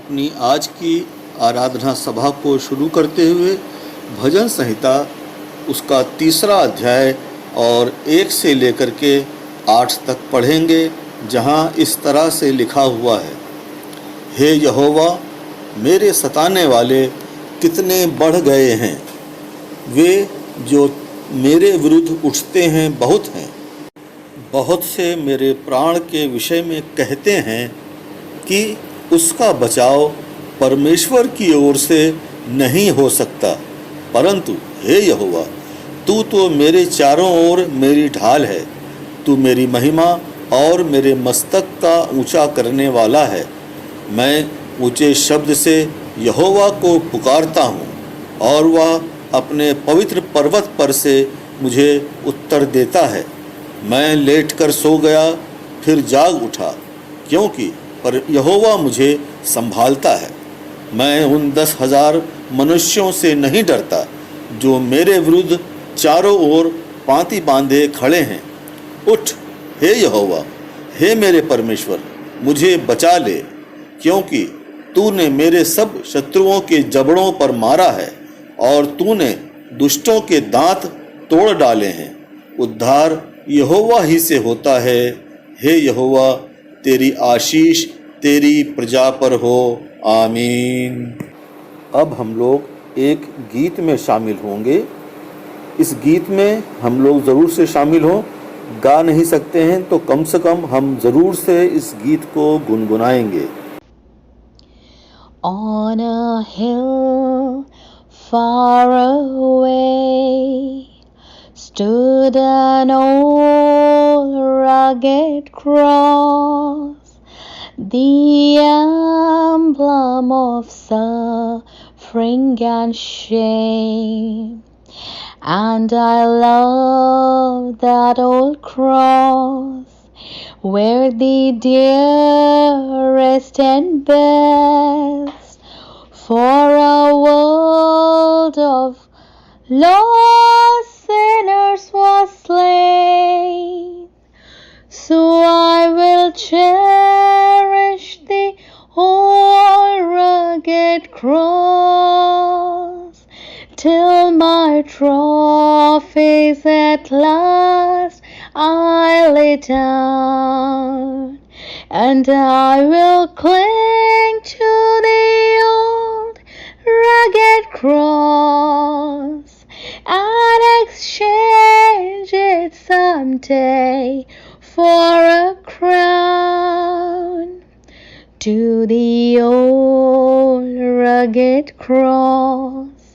अपनी आज की आराधना सभा को शुरू करते हुए भजन संहिता उसका 3रा अध्याय और 1 से लेकर के 8 तक पढ़ेंगे, जहाँ इस तरह से लिखा हुआ है। हे यहोवा, मेरे सताने वाले कितने बढ़ गए हैं, वे जो मेरे विरुद्ध उठते हैं बहुत हैं। बहुत से मेरे प्राण के विषय में कहते हैं कि उसका बचाव परमेश्वर की ओर से नहीं हो सकता। परंतु हे यहोवा, तू तो मेरे चारों ओर मेरी ढाल है। तू मेरी महिमा और मेरे मस्तक का ऊंचा करने वाला है। मैं ऊंचे शब्द से यहोवा को पुकारता हूँ और वह अपने पवित्र पर्वत पर से मुझे उत्तर देता है। मैं लेटकर सो गया, फिर जाग उठा, क्योंकि पर यहोवा मुझे संभालता है। मैं उन 10,000 मनुष्यों से नहीं डरता जो मेरे विरुद्ध चारों ओर पांति बांधे खड़े हैं। उठ हे यहोवा, हे मेरे परमेश्वर, मुझे बचा ले, क्योंकि तूने मेरे सब शत्रुओं के जबड़ों पर मारा है और तूने दुष्टों के दांत तोड़ डाले हैं। उद्धार यहोवा ही से होता है। हे यहोवा, तेरी आशीष तेरी प्रजा पर हो। आमीन। अब हम लोग एक गीत में शामिल होंगे। इस गीत में हम लोग ज़रूर से शामिल हों। गा नहीं सकते हैं तो कम से कम हम ज़रूर से इस गीत को गुनगुनाएंगे। On a hill far away stood an old rugged cross, the emblem of suffering and shame. And I love that old cross, where the dearest and best for a world of lost sinners was slain. So I will cherish the old rugged cross till my trophies at last I lay down, and I will cling to the old rugged cross and exchange it someday for a crown. To the old rugged cross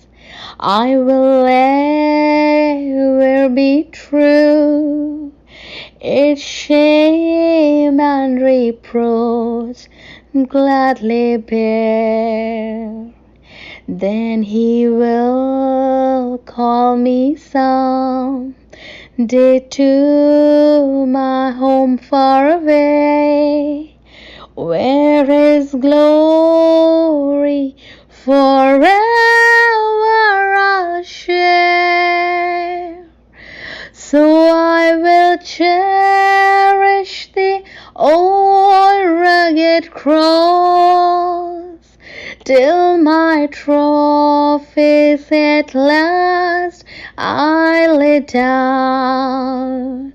I will ever be true, its shame and reproach gladly bear. Then he will call me some day to my home far away, where his glory forever I'll share. So I will cherish the old rugged cross till my trophies at last I lay down,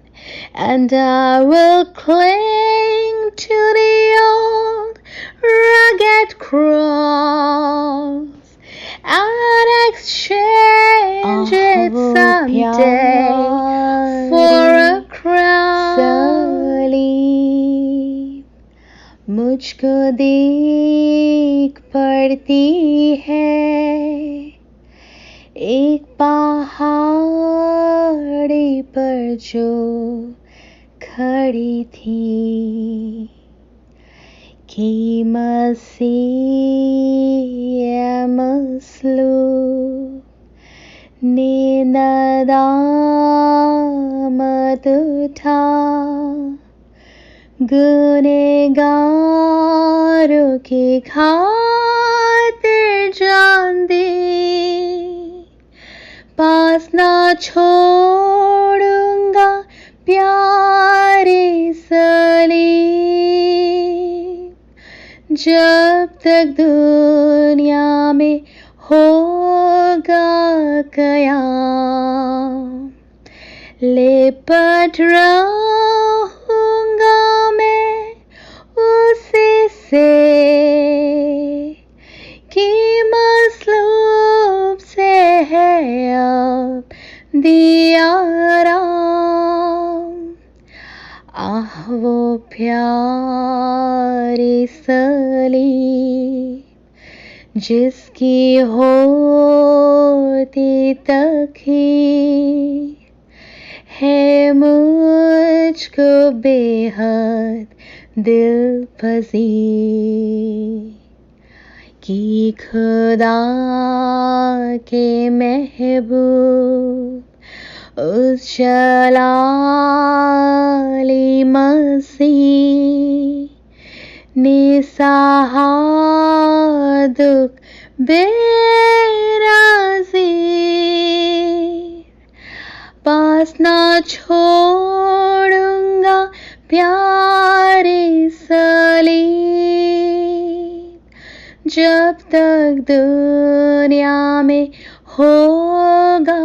and I will cling to the old rugged cross and exchange it someday for a crown. सलीब मुझको देख पड़ती है, एक पहाड़ी पर जो खड़ी थी, कि मसीह मसलूब ने नदामत उठा, गुनहगारों की खातिर जान दी, पास ना छोड़ूंगा प्यारी सलीब, जब तक दुनिया में होगा कयाम, लिपट रहूंगा मैं उसी से कि मसलूब से है अब दिया राम। आह वो प्यारी सलीब जिसकी होती तकहीर है मुझको बेहद दिल पजीर कि खुदा के महबूब उस जलाली मसीह ने सहा दुख बेराज़ी, पास ना छोड़ूंगा प्यारी सलीब, जब तक दुनिया में होगा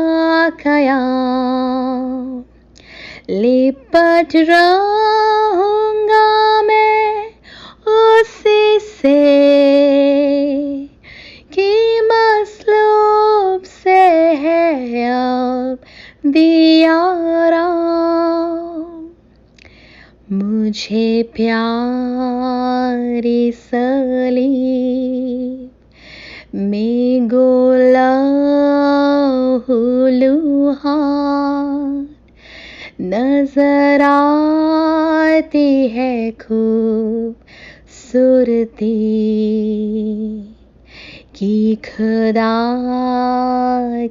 कयाम, लिपट रहूंगा मैं उसी से कि मसलूब से है अब दिया राम। मुझे प्यारी सलीब में गोलहुलुहान नजर आती है खूब सुरती कि खुदा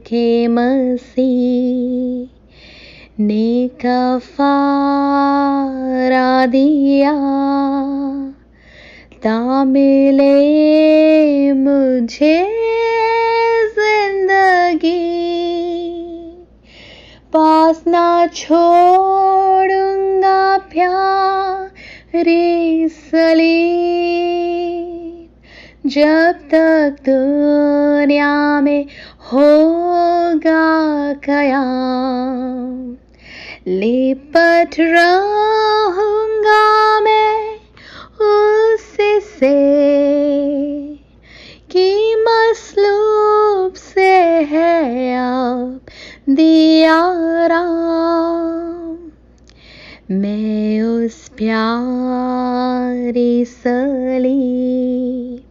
के मसीह ने कफारा दिया तामिले मुझे जिंदगी, पास ना छोड़ूंगा प्यारी सलीब, जब तक दुनिया में होगा कयाम, लिपट रहूंगा मैं उसी से कि मसलूब से है अब दिया राम। मैं उस प्यारी सलीब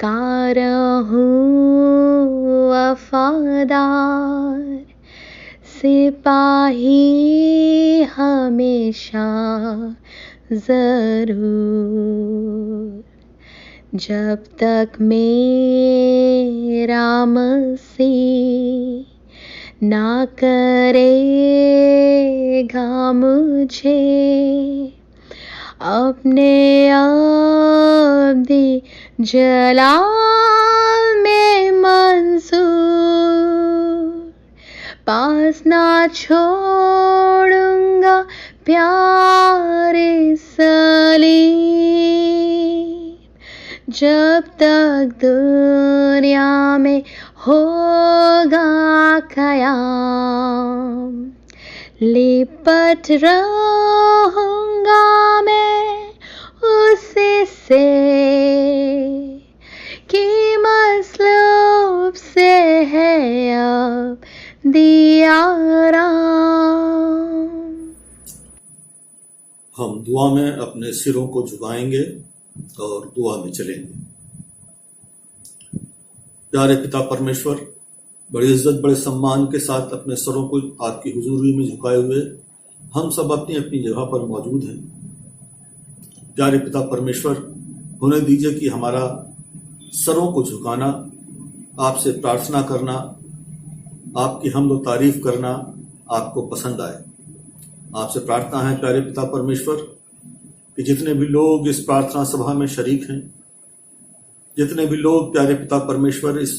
का रहूं वफादार, सिपाही हमेशा जरूर, जब तक मेरा मसीह ना करेगा मुझे अपने अब्दी जलाल में मंजूर, पास ना छोड़ूंगा प्यारे सलीब, जब तक दुनिया में होगा कयाम, लिपट रहूंगा मैं उसी से कि मसलूब से है अब दिया राम। हम दुआ में अपने सिरों को झुकाएंगे और दुआ में चलेंगे। प्यारे पिता परमेश्वर, बड़ी इज्जत बड़े सम्मान के साथ अपने सरों को आपकी हुजूरी में झुकाए हुए हम सब अपनी अपनी जगह पर मौजूद हैं। प्यारे पिता परमेश्वर, होने दीजिए कि हमारा सरों को झुकाना, आपसे प्रार्थना करना, आपकी हम्द व तारीफ करना आपको पसंद आए। आपसे प्रार्थना है प्यारे पिता परमेश्वर कि जितने भी लोग इस प्रार्थना सभा में शरीक हैं, जितने भी लोग प्यारे पिता परमेश्वर इस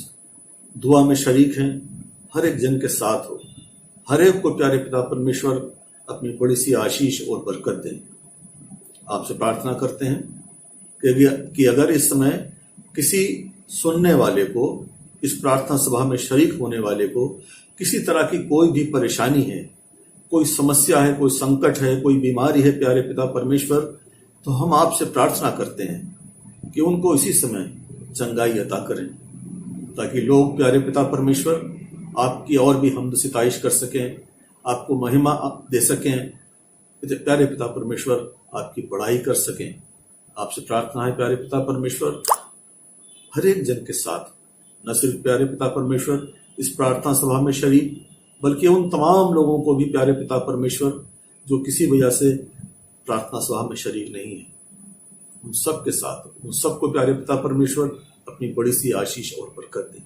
दुआ में शरीक हैं, हर एक जन के साथ हो, हर एक को प्यारे पिता परमेश्वर अपनी बड़ी सी आशीष और बरकत दें। आपसे प्रार्थना करते हैं कि अगर इस समय किसी सुनने वाले को, इस प्रार्थना सभा में शरीक होने वाले को किसी तरह की कोई भी परेशानी है, कोई समस्या है, कोई संकट है, कोई बीमारी है प्यारे पिता परमेश्वर, तो हम आपसे प्रार्थना करते हैं कि उनको इसी समय चंगाई अता करें, ताकि लोग प्यारे पिता परमेश्वर आपकी और भी हमद सिताइश कर सकें, आपको महिमा दे सकें, प्यारे पिता परमेश्वर आपकी बड़ाई कर सकें। आपसे प्रार्थना है प्यारे पिता परमेश्वर, हर एक जन के साथ, न सिर्फ प्यारे पिता परमेश्वर इस प्रार्थना सभा में शरीक, बल्कि उन तमाम लोगों को भी प्यारे पिता परमेश्वर जो किसी वजह से प्रार्थना सभा में शरीक नहीं है, उन सब के साथ, उन सबको प्यारे पिता परमेश्वर अपनी बड़ी सी आशीष और बरकत दें।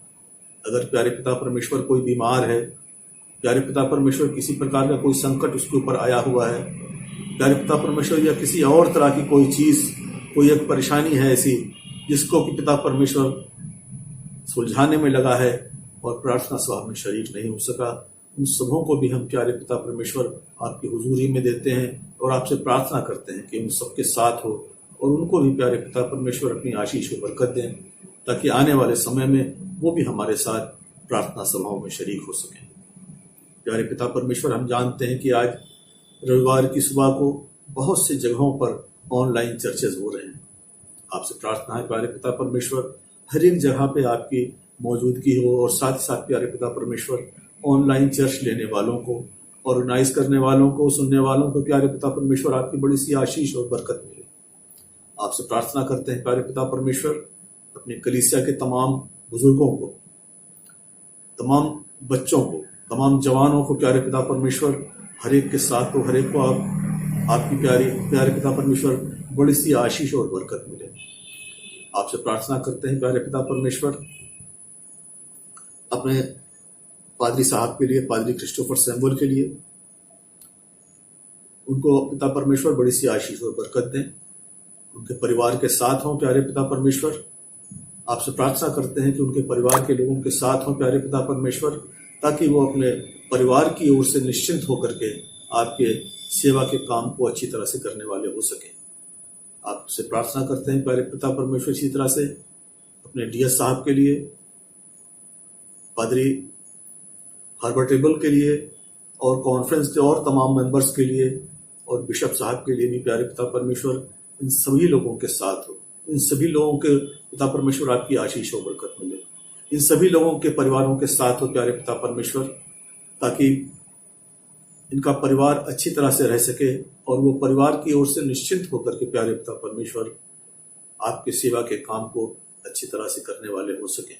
अगर प्यारे पिता परमेश्वर कोई बीमार है, प्यारे पिता परमेश्वर किसी प्रकार का कोई संकट उसके ऊपर आया हुआ है, प्यारे पिता परमेश्वर या किसी और तरह की कोई चीज, कोई एक परेशानी है ऐसी जिसको कि पिता परमेश्वर सुलझाने में लगा है और प्रार्थना सभा में शरीक नहीं हो सका, उन सबों को भी हम प्यारे पिता परमेश्वर आपकी हुजूरी में देते हैं और आपसे प्रार्थना करते हैं कि उन सबके साथ हो और उनको भी प्यारे पिता परमेश्वर अपनी आशीष और बरकत दें, ताकि आने वाले समय में वो भी हमारे साथ प्रार्थना सभाओं में शरीक हो सकें। प्यारे पिता परमेश्वर, हम जानते हैं कि आज रविवार की सुबह को बहुत सी जगहों पर ऑनलाइन चर्चेज हो रहे हैं। आपसे प्रार्थना है प्यारे पिता परमेश्वर, हर एक जगह पे आपकी मौजूदगी हो और साथ ही साथ प्यारे पिता परमेश्वर ऑनलाइन चर्च लेने वालों को, ऑर्गेनाइज करने वालों को, सुनने वालों को प्यारे पिता परमेश्वर आपकी बड़ी सी आशीष और बरकत मिले। आपसे प्रार्थना करते हैं प्यारे पिता परमेश्वर, अपने कलीसिया के तमाम बुजुर्गों को, तमाम बच्चों को, तमाम जवानों को प्यारे पिता परमेश्वर हर एक के साथ हो, हर एक को आपकी प्यारे पिता परमेश्वर बड़ी सी आशीष और बरकत मिले। आपसे प्रार्थना करते हैं प्यारे पिता परमेश्वर, अपने पादरी साहब के लिए, पादरी क्रिस्टोफर सैमुअल के लिए, उनको पिता परमेश्वर बड़ी सी आशीष और बरकत दें, उनके परिवार के साथ हों प्यारे पिता परमेश्वर। आपसे प्रार्थना करते हैं कि उनके परिवार के लोगों के साथ हों प्यारे पिता परमेश्वर, ताकि वो अपने परिवार की ओर से निश्चिंत होकर के आपके सेवा के काम को अच्छी तरह से करने वाले हो सकें। आपसे प्रार्थना करते हैं प्यारे पिता परमेश्वर इसी तरह से अपने डीएस साहब के लिए, पादरी हार्बर्टेबल के लिए और कॉन्फ्रेंस के और तमाम मेंबर्स के लिए और बिशप साहब के लिए भी प्यारे पिता परमेश्वर इन सभी लोगों के साथ हो। इन सभी लोगों के पिता परमेश्वर आपकी आशीष और बरकत मिले। इन सभी लोगों के परिवारों के साथ हो प्यारे पिता परमेश्वर, ताकि इनका परिवार अच्छी तरह से रह सके और वो परिवार की ओर से निश्चिंत होकर के प्यारे पिता परमेश्वर आपके सेवा के काम को अच्छी तरह से करने वाले हो सके।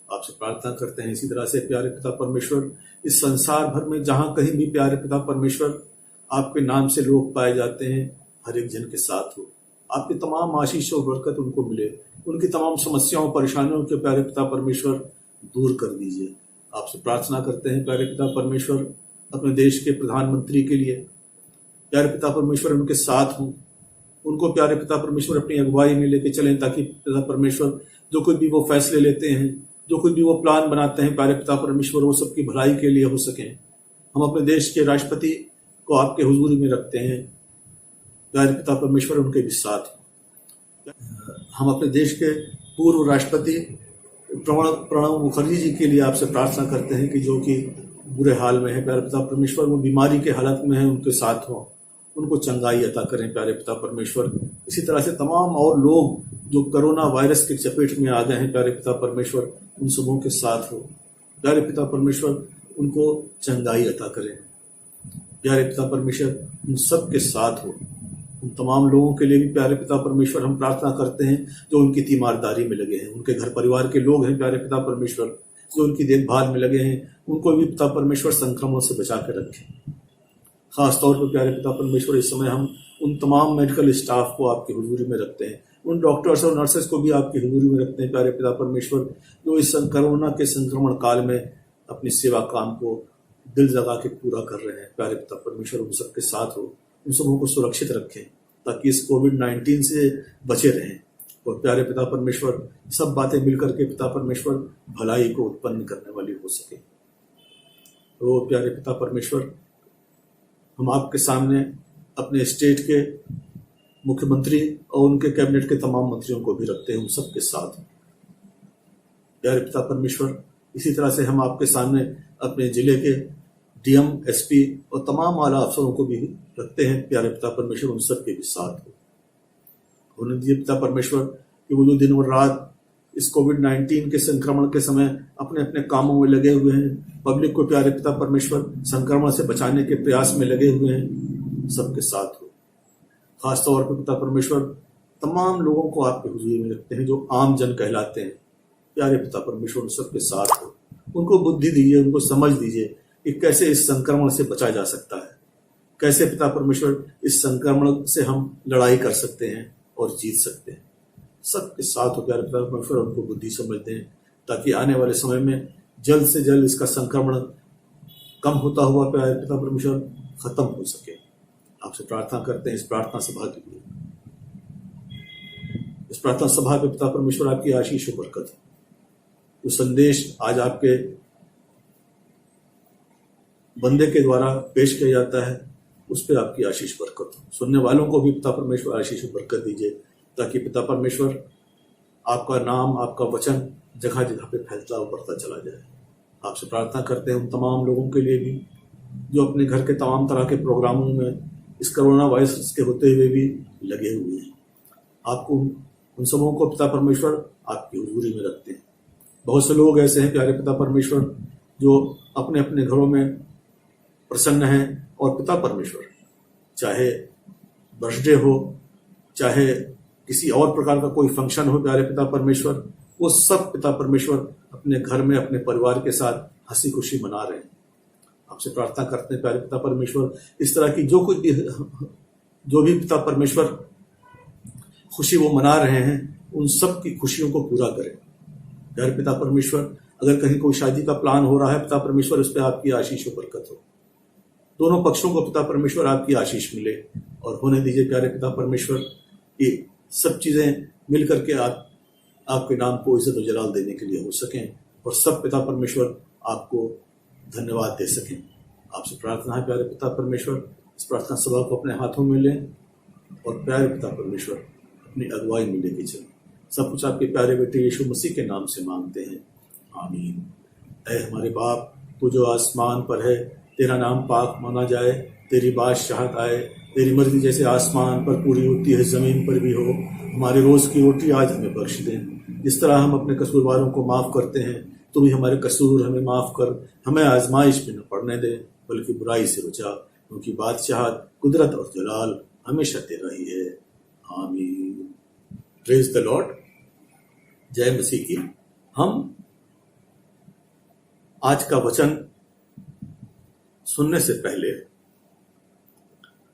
आपसे प्रार्थना करते हैं इसी तरह से प्यारे पिता परमेश्वर, इस संसार भर में जहां कहीं भी प्यारे पिता परमेश्वर आपके नाम से लोग पाए जाते हैं, हर एक जन के साथ हो। आपकी तमाम आशीष और बरकत उनको मिले, उनकी तमाम समस्याओं परेशानियों के प्यारे पिता परमेश्वर दूर कर दीजिए। आपसे प्रार्थना करते हैं प्यारे पिता परमेश्वर, अपने देश के प्रधानमंत्री के लिए, प्यारे पिता परमेश्वर उनके साथ हों, उनको प्यारे पिता परमेश्वर अपनी अगुवाई में लेके चलें, ताकि पिता परमेश्वर जो कोई भी वो फैसले लेते हैं, जो कोई भी वो प्लान बनाते हैं प्यारे पिता परमेश्वर, वो सबकी भलाई के लिए हो सकें। हम अपने देश के राष्ट्रपति को आपके हुजूरी में रखते हैं, प्यारे पिता परमेश्वर उनके भी साथ। हम अपने देश के पूर्व राष्ट्रपति प्रणब मुखर्जी जी के लिए आपसे प्रार्थना करते हैं कि जो कि बुरे हाल में है प्यारे पिता परमेश्वर, वो बीमारी के हालत में है, उनके साथ हो, उनको चंगाई अता करें प्यारे पिता परमेश्वर। इसी तरह से तमाम और लोग जो कोरोना वायरस के चपेट में आ गए हैं प्यारे पिता परमेश्वर, उन सबों के साथ हो प्यारे पिता परमेश्वर, उनको चंगाई अता करें प्यारे पिता परमेश्वर, उन सब के साथ हो। उन तमाम लोगों के लिए भी प्यारे पिता परमेश्वर हम प्रार्थना करते हैं जो उनकी तीमारदारी में लगे हैं, उनके घर परिवार के लोग हैं प्यारे पिता परमेश्वर जो उनकी देखभाल में लगे हैं, उनको भी पिता परमेश्वर संक्रमण से बचा कर रखें। खास तौर पर प्यारे पिता परमेश्वर इस समय हम उन तमाम मेडिकल स्टाफ को आपकी हुजूरी में रखते हैं, उन डॉक्टर्स और नर्सेस को भी आपकी हुजूरी में रखते हैं प्यारे पिता परमेश्वर, जो इस कोरोना के संक्रमण काल में अपनी सेवा काम को दिल जगा के पूरा कर रहे हैं। प्यारे पिता परमेश्वर उन सबके साथ हो, उन सबों को सुरक्षित रखें ताकि इस कोविड-19 से बचे रहें। और प्यारे पिता परमेश्वर सब बातें मिलकर के पिता परमेश्वर भलाई को उत्पन्न करने वाली हो सके। तो प्यारे पिता परमेश्वर, हम आपके सामने अपने स्टेट के मुख्यमंत्री और उनके कैबिनेट के तमाम मंत्रियों को भी रखते हैं, उन सबके साथ प्यारे पिता परमेश्वर, इसी तरह से हम आपके सामने अपने जिले के डीएम, एसपी और तमाम आला अफसरों को भी रखते हैं। प्यारे पिता परमेश्वर, उन सब के भी साथ हो। होने दीजिए पिता परमेश्वर कि वो जो दिन और रात इस कोविड-19 के संक्रमण के समय अपने अपने कामों में लगे हुए हैं, पब्लिक को प्यारे पिता परमेश्वर संक्रमण से बचाने के प्रयास में लगे हुए हैं, सबके साथ हो। खासतौर पर पिता परमेश्वर तमाम लोगों को आपके हुजूरी में रखते हैं जो आम जन कहलाते हैं। प्यारे पिता परमेश्वर, उन सबके साथ हो। उनको बुद्धि दीजिए, उनको समझ दीजिए कि कैसे इस संक्रमण से बचा जा सकता है, कैसे पिता परमेश्वर इस संक्रमण से हम लड़ाई कर सकते हैं और जीत सकते हैं। सबके साथ हो प्यारे पिता परमेश्वर, उनको बुद्धि समझ दें ताकि आने वाले समय में जल्द से जल्द इसका संक्रमण कम होता हुआ प्यारे पिता परमेश्वर खत्म हो सके। आपसे प्रार्थना करते हैं इस प्रार्थना सभा के लिए। इस प्रार्थना सभा पे पिता परमेश्वर आपकी आशीष और बरकत है। जो संदेश आज आपके बंदे के द्वारा पेश किया जाता है उस पर आपकी आशीष बरकत हो। सुनने वालों को भी पिता परमेश्वर आशीष और बरकत दीजिए ताकि पिता परमेश्वर आपका नाम, आपका वचन जगह जगह पे फैलता और बढ़ता चला जाए। आपसे प्रार्थना करते हैं उन तमाम लोगों के लिए भी जो अपने घर के तमाम तरह के प्रोग्रामों में इस कोरोना वायरस के होते हुए भी लगे हुए हैं। आपको उन सबों को पिता परमेश्वर आपकी हुजूरी में रखते हैं। बहुत से लोग ऐसे हैं प्यारे पिता परमेश्वर जो अपने अपने घरों में प्रसन्न हैं और पिता परमेश्वर चाहे बर्थडे हो, चाहे किसी और प्रकार का कोई फंक्शन हो प्यारे पिता परमेश्वर, वो सब पिता परमेश्वर अपने घर में अपने परिवार के साथ हंसी खुशी मना रहे हैं। आपसे प्रार्थना करते हैं प्यारे पिता परमेश्वर इस तरह की जो भी पिता परमेश्वर खुशी वो मना रहे हैं उन सब की खुशियों को पूरा करें। प्यारे पिता परमेश्वर, अगर कहीं कोई शादी का प्लान हो रहा है पिता परमेश्वर उस पर आपकी आशीष और बरकत हो। दोनों पक्षों को पिता परमेश्वर आपकी आशीष मिले और होने दीजिए प्यारे पिता परमेश्वर ये सब चीजें मिल करके आपके नाम को इज्जत और जलाल देने के लिए हो सकें और सब पिता परमेश्वर आपको धन्यवाद दे सकें। आपसे प्रार्थना है प्यारे पिता परमेश्वर इस प्रार्थना सभा को अपने हाथों में लें और प्यारे पिता परमेश्वर अपनी अगुवाई में लेके चलें। सब कुछ आपके प्यारे बेटे यीशु मसीह के नाम से मांगते हैं, आमीन। ऐ हमारे बाप, तू जो आसमान पर है, तेरा नाम पाक माना जाए, तेरी बादशाहत आए, तेरी मर्जी जैसे आसमान पर पूरी होती है जमीन पर भी हो। हमारे रोज की रोटी आज हमें बख्श दें। जिस तरह हम अपने कसूरवारों को माफ करते हैं तो भी हमारे कसूर हमें माफ कर, हमें आजमाइश में न पड़ने दे बल्कि बुराई से बचा, क्योंकि बादशाहत, कुदरत और जलाल हमेशा तेरा ही है, आमीन। प्रेज द लॉर्ड, जय मसीह की। हम आज का वचन सुनने से पहले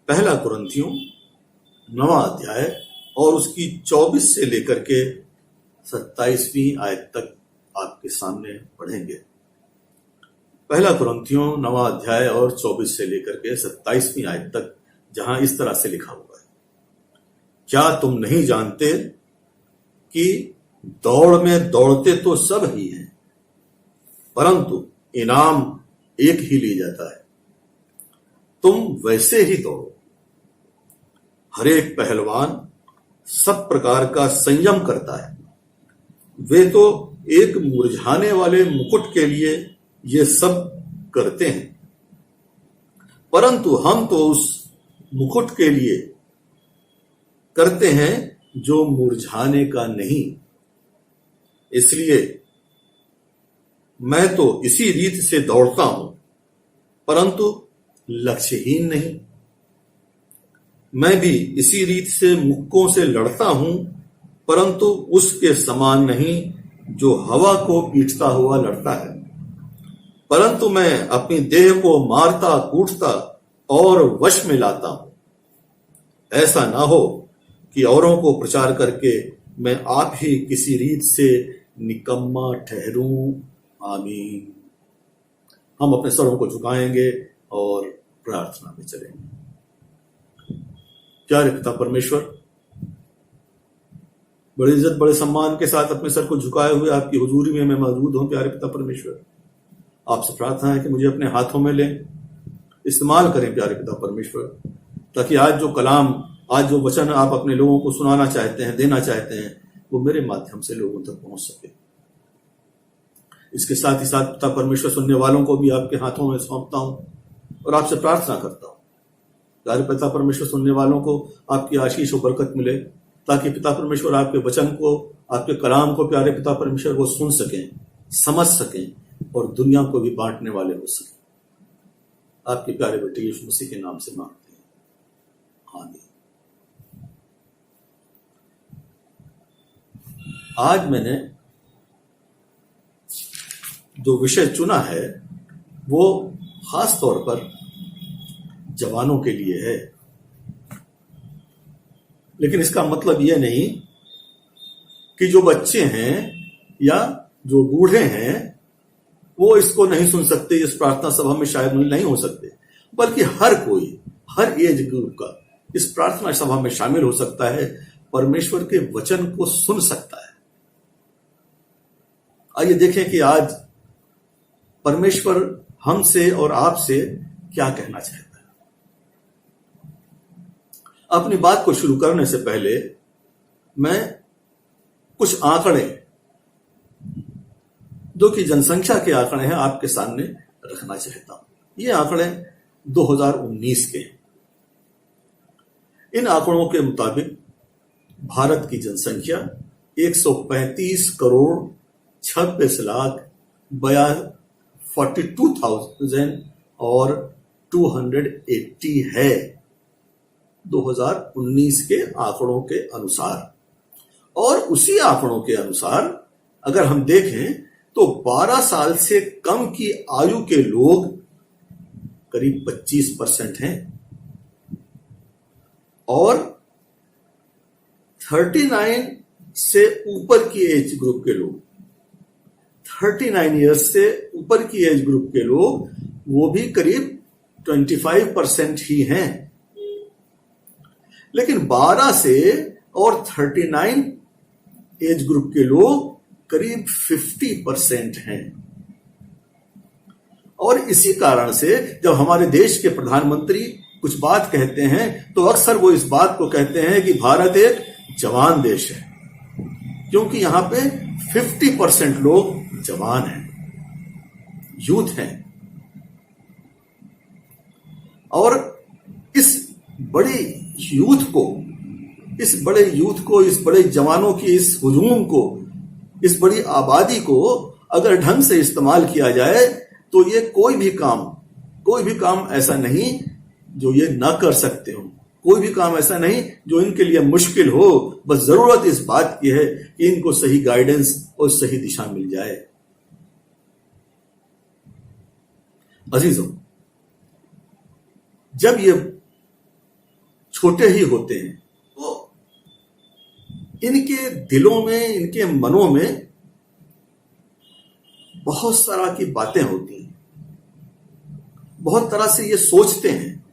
पहला कुरिन्थियों 9वां अध्याय और उसकी 24 से लेकर के 27वीं आयत तक आपके सामने पढ़ेंगे। पहला कुरिन्थियों 9वां अध्याय और 24 से लेकर के 27वीं आयत तक, जहां इस तरह से लिखा हुआ है, क्या तुम नहीं जानते कि दौड़ में दौड़ते तो सब ही हैं, परंतु इनाम एक ही लिया जाता है। तुम वैसे ही दौड़ो। हर एक पहलवान सब प्रकार का संयम करता है। वे तो एक मुरझाने वाले मुकुट के लिए ये सब करते हैं, परंतु हम तो उस मुकुट के लिए करते हैं जो मुरझाने का नहीं। इसलिए मैं तो इसी रीत से दौड़ता हूं, परंतु लक्ष्यहीन नहीं। मैं भी इसी रीत से मुक्कों से लड़ता हूं, परंतु उसके समान नहीं जो हवा को पीटता हुआ लड़ता है। परंतु मैं अपनी देह को मारता, कूटता और वश में लाता हूं। ऐसा ना हो कि औरों को प्रचार करके मैं आप ही किसी रीत से निकम्मा ठहरूं, आमीन। हम अपने सरों को झुकाएंगे और प्रार्थना में चलेंगे। प्यारे पिता परमेश्वर, बड़ी इज्जत बड़े सम्मान के साथ अपने सर को झुकाए हुए आपकी हुजूरी में मैं मौजूद हूं। प्यारे पिता परमेश्वर, आपसे प्रार्थना है कि मुझे अपने हाथों में लें, इस्तेमाल करें प्यारे पिता परमेश्वर, ताकि आज जो कलाम, आज जो वचन आप अपने लोगों को सुनाना चाहते हैं, देना चाहते हैं, वो मेरे माध्यम से लोगों तक पहुंच सके। इसके साथ ही साथ पिता परमेश्वर सुनने वालों को भी आपके हाथों में सौंपता हूँ और आपसे प्रार्थना करता हूँ, प्यारे पिता परमेश्वर सुनने वालों को आपकी आशीष और बरकत मिले, ताकि पिता परमेश्वर आपके वचन को, आपके कलाम को प्यारे पिता परमेश्वर वो सुन सकें, समझ सकें और दुनिया को भी बांटने वाले हो सकें। आपके प्यारे बेटे यीशु मसीह के नाम से मांगते हैं, आमीन। आज मैंने जो विषय चुना है वो खास तौर पर जवानों के लिए है, लेकिन इसका मतलब यह नहीं कि जो बच्चे हैं या जो बूढ़े हैं वो इसको नहीं सुन सकते, इस प्रार्थना सभा में शायद नहीं हो सकते, बल्कि हर कोई, हर एज ग्रुप का इस प्रार्थना सभा में शामिल हो सकता है, परमेश्वर के वचन को सुन सकता है। आइए देखें कि आज परमेश्वर हमसे और आपसे क्या कहना चाहता है। अपनी बात को शुरू करने से पहले मैं कुछ आंकड़े, जो कि जनसंख्या के आंकड़े हैं, आपके सामने रखना चाहता हूं। ये आंकड़े 2019 के हैं। इन आंकड़ों के मुताबिक भारत की जनसंख्या 135 करोड़ 26 लाख 42,000 और 280 है 2019 के आंकड़ों के अनुसार। और उसी आंकड़ों के अनुसार अगर हम देखें तो 12 साल से कम की आयु के लोग करीब 25% हैं और 39 से ऊपर की एज ग्रुप के लोग, 39 इयर्स से ऊपर की एज ग्रुप के लोग वो भी करीब 25% ही हैं। लेकिन 12 से और 39 एज ग्रुप के लोग करीब 50% हैं। और इसी कारण से जब हमारे देश के प्रधानमंत्री कुछ बात कहते हैं तो अक्सर वो इस बात को कहते हैं कि भारत एक जवान देश है, क्योंकि यहां पे 50% लोग जवान हैं, यूथ हैं। और इस बड़े यूथ को, इस बड़े जवानों की इस हुजूम को, इस बड़ी आबादी को अगर ढंग से इस्तेमाल किया जाए तो ये कोई भी काम ऐसा नहीं जो ये ना कर सकते हो, कोई भी काम ऐसा नहीं जो इनके लिए मुश्किल हो। बस जरूरत इस बात की है कि इनको सही गाइडेंस और सही दिशा मिल जाए। अजीजों, जब ये छोटे ही होते हैं तो इनके दिलों में, इनके मनों में बहुत तरह की बातें होती हैं, बहुत तरह से ये सोचते हैं,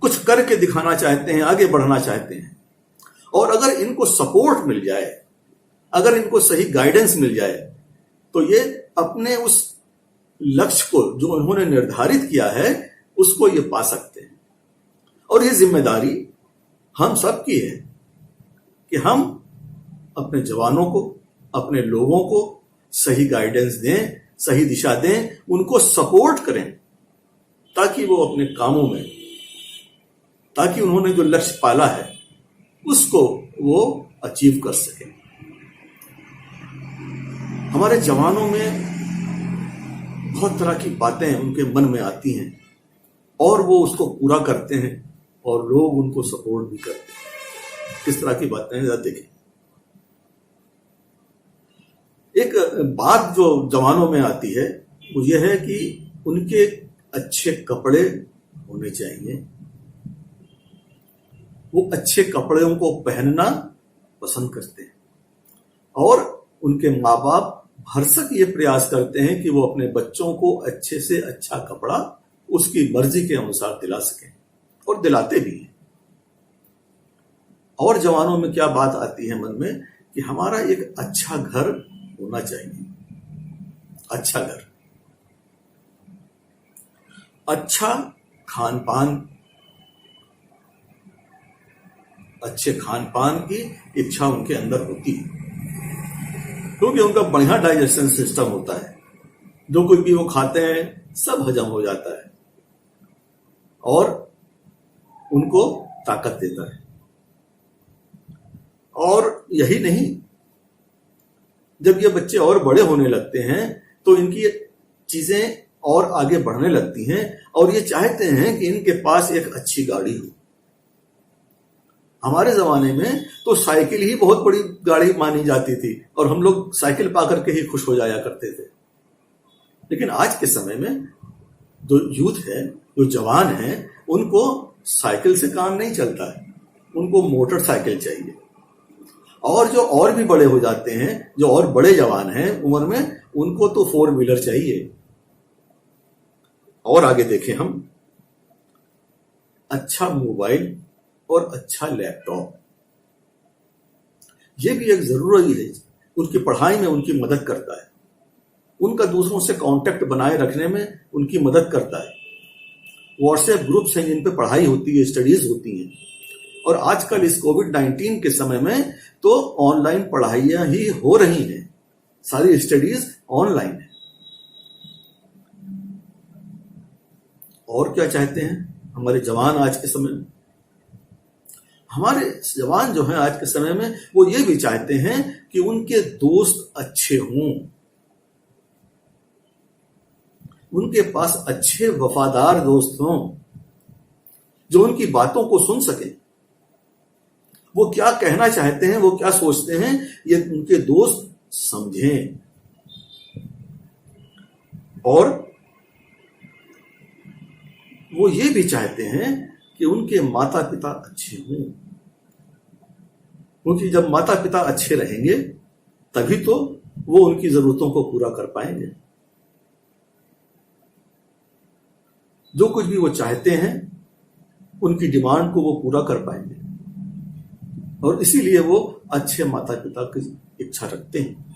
कुछ करके दिखाना चाहते हैं, आगे बढ़ना चाहते हैं। और अगर इनको सपोर्ट मिल जाए, अगर इनको सही गाइडेंस मिल जाए तो ये अपने उस लक्ष्य को जो उन्होंने निर्धारित किया है उसको ये पा सकते हैं। और ये जिम्मेदारी हम सब की है कि हम अपने जवानों को, अपने लोगों को सही गाइडेंस दें, सही दिशा दें, उनको सपोर्ट करें ताकि वो अपने कामों में, ताकि उन्होंने जो लक्ष्य पाला है उसको वो अचीव कर सकें। हमारे जवानों में बहुत तरह की बातें उनके मन में आती हैं और वो उसको पूरा करते हैं और लोग उनको सपोर्ट भी करते हैं। किस तरह की बातें हैं, जरा देखें। एक बात जो जवानों में आती है वो ये है कि उनके अच्छे कपड़े होने चाहिए, वो अच्छे कपड़ों को पहनना पसंद करते हैं और उनके माँ बाप भरसक ये प्रयास करते हैं कि वो अपने बच्चों को अच्छे से अच्छा कपड़ा उसकी मर्जी के अनुसार दिला सकें, और दिलाते भी हैं। और जवानों में क्या बात आती है मन में कि हमारा एक अच्छा घर होना चाहिए, अच्छा घर, अच्छा खान पान, अच्छे खान पान की इच्छा उनके अंदर होती है। क्योंकि उनका बढ़िया डाइजेशन सिस्टम होता है, जो कुछ भी वो खाते हैं सब हजम हो जाता है और उनको ताकत देता है। और यही नहीं, जब ये बच्चे और बड़े होने लगते हैं तो इनकी चीजें और आगे बढ़ने लगती हैं और ये चाहते हैं कि इनके पास एक अच्छी गाड़ी हो। हमारे जमाने में तो साइकिल ही बहुत बड़ी गाड़ी मानी जाती थी और हम लोग साइकिल पा करके ही खुश हो जाया करते थे। लेकिन आज के समय में जो यूथ है, जो जवान है, उनको साइकिल से काम नहीं चलता है, उनको मोटरसाइकिल चाहिए। और जो और भी बड़े हो जाते हैं, जो और बड़े जवान हैं उम्र में, उनको तो 4 व्हीलर चाहिए। और आगे देखें हम, अच्छा मोबाइल और अच्छा लैपटॉप, ये भी एक जरूरी है। उनकी पढ़ाई में उनकी मदद करता है, उनका दूसरों से कांटेक्ट बनाए रखने में उनकी मदद करता है। व्हाट्सएप ग्रुप्स हैं जिन पे पढ़ाई होती है, स्टडीज होती हैं। और आजकल इस कोविड-19 के समय में तो ऑनलाइन पढ़ाइयां ही हो रही हैं, सारी स्टडीज ऑनलाइन है। और क्या चाहते हैं हमारे जवान आज के समय में? हमारे जवान जो हैं आज के समय में, वो ये भी चाहते हैं कि उनके दोस्त अच्छे हों, उनके पास अच्छे वफादार दोस्त हों जो उनकी बातों को सुन सकें। वो क्या कहना चाहते हैं, वो क्या सोचते हैं, ये उनके दोस्त समझें। और वो ये भी चाहते हैं कि उनके माता पिता अच्छे हों, क्योंकि जब माता पिता अच्छे रहेंगे तभी तो वो उनकी जरूरतों को पूरा कर पाएंगे। जो कुछ भी वो चाहते हैं उनकी डिमांड को वो पूरा कर पाएंगे, और इसीलिए वो अच्छे माता पिता की इच्छा रखते हैं।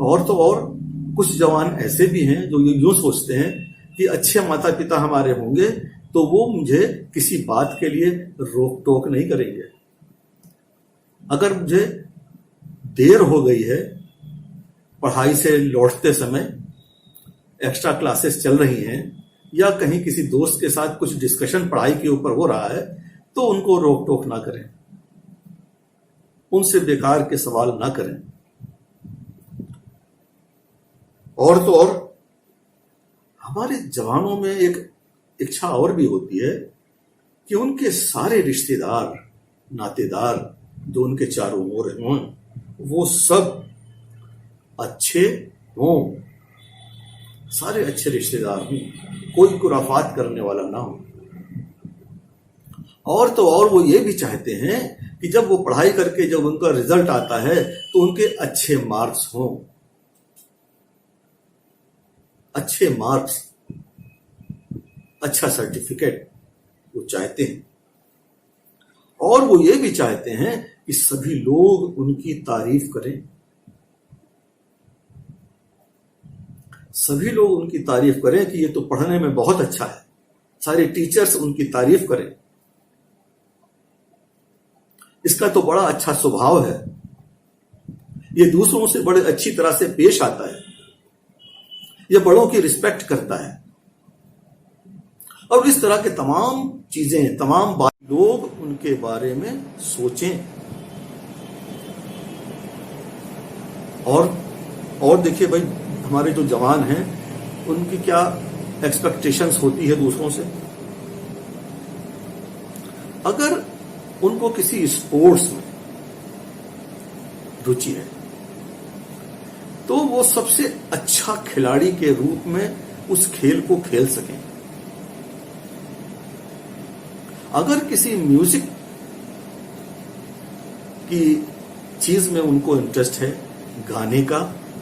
और तो और कुछ जवान ऐसे भी हैं जो यूं सोचते हैं कि अच्छे माता पिता हमारे होंगे तो वो मुझे किसी बात के लिए रोक टोक नहीं करेंगे। अगर मुझे देर हो गई है, पढ़ाई से लौटते समय एक्स्ट्रा क्लासेस चल रही हैं या कहीं किसी दोस्त के साथ कुछ डिस्कशन पढ़ाई के ऊपर हो रहा है, तो उनको रोक टोक ना करें, उनसे बेकार के सवाल ना करें। और तो और हमारे जवानों में एक इच्छा और भी होती है कि उनके सारे रिश्तेदार नातेदार जो उनके चारों ओर हों, वो सब अच्छे हों, सारे अच्छे रिश्तेदार हों, कोई खुराफात करने वाला ना हो। और तो और वो ये भी चाहते हैं कि जब वो पढ़ाई करके जब उनका रिजल्ट आता है तो उनके अच्छे मार्क्स हों, अच्छे मार्क्स, अच्छा सर्टिफिकेट वो चाहते हैं। और वो ये भी चाहते हैं कि सभी लोग उनकी तारीफ करें, सभी लोग उनकी तारीफ करें कि ये तो पढ़ने में बहुत अच्छा है, सारे टीचर्स उनकी तारीफ करें, इसका तो बड़ा अच्छा स्वभाव है, ये दूसरों से बड़े अच्छी तरह से पेश आता है, ये बड़ों की रिस्पेक्ट करता है। और इस तरह के तमाम चीजें, तमाम बात लोग उनके बारे में सोचें। और देखिए भाई, हमारे जो जवान हैं उनकी क्या एक्सपेक्टेशंस होती है दूसरों से। अगर उनको किसी स्पोर्ट्स में रुचि है तो वो सबसे अच्छा खिलाड़ी के रूप में उस खेल को खेल सकें। अगर किसी म्यूजिक की चीज में उनको इंटरेस्ट है, गाने का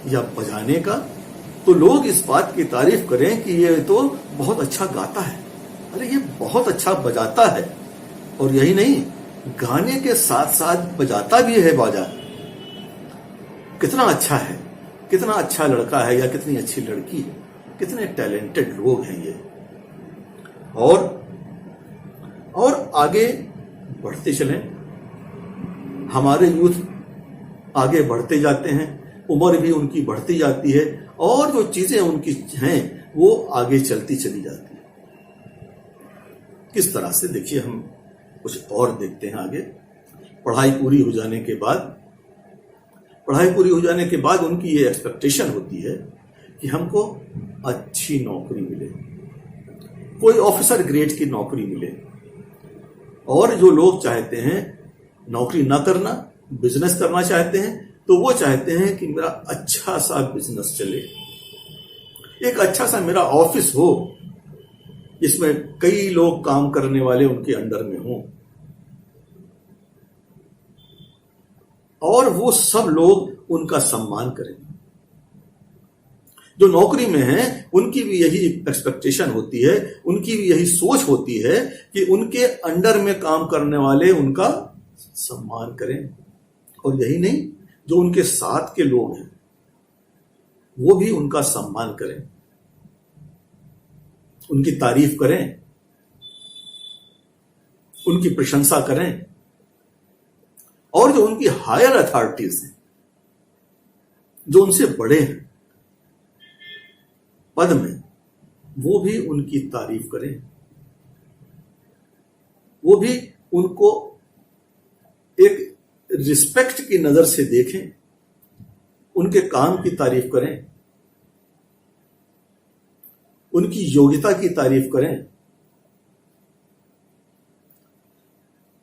या बजाने का, तो लोग इस बात की तारीफ करें कि ये तो बहुत अच्छा गाता है, अरे ये बहुत अच्छा बजाता है। और यही नहीं, गाने के साथ साथ बजाता भी है बाजा। कितना अच्छा है, कितना अच्छा लड़का है या कितनी अच्छी लड़की है, कितने टैलेंटेड लोग हैं ये। और आगे बढ़ते चलें हमारे यूथ आगे बढ़ते जाते हैं, उम्र भी उनकी बढ़ती जाती है और जो चीजें उनकी हैं वो आगे चलती चली जाती है। किस तरह से, देखिए हम कुछ और देखते हैं आगे। पढ़ाई पूरी हो जाने के बाद उनकी ये एक्सपेक्टेशन होती है कि हमको अच्छी नौकरी मिले, कोई ऑफिसर ग्रेड की नौकरी मिले। और जो लोग चाहते हैं नौकरी ना करना, बिजनेस करना चाहते हैं, तो वो चाहते हैं कि मेरा अच्छा सा बिजनेस चले, एक अच्छा सा मेरा ऑफिस हो, इसमें कई लोग काम करने वाले उनके अंडर में हों और वो सब लोग उनका सम्मान करें। जो नौकरी में हैं उनकी भी यही एक्सपेक्टेशन होती है, उनकी भी यही सोच होती है कि उनके अंडर में काम करने वाले उनका सम्मान करें। और यही नहीं, जो उनके साथ के लोग हैं वो भी उनका सम्मान करें, उनकी तारीफ करें, उनकी प्रशंसा करें। और जो उनकी हायर अथॉरिटीज हैं, जो उनसे बड़े हैं पद में, वो भी उनकी तारीफ करें, वो भी उनको एक रिस्पेक्ट की नजर से देखें, उनके काम की तारीफ करें, उनकी योग्यता की तारीफ करें।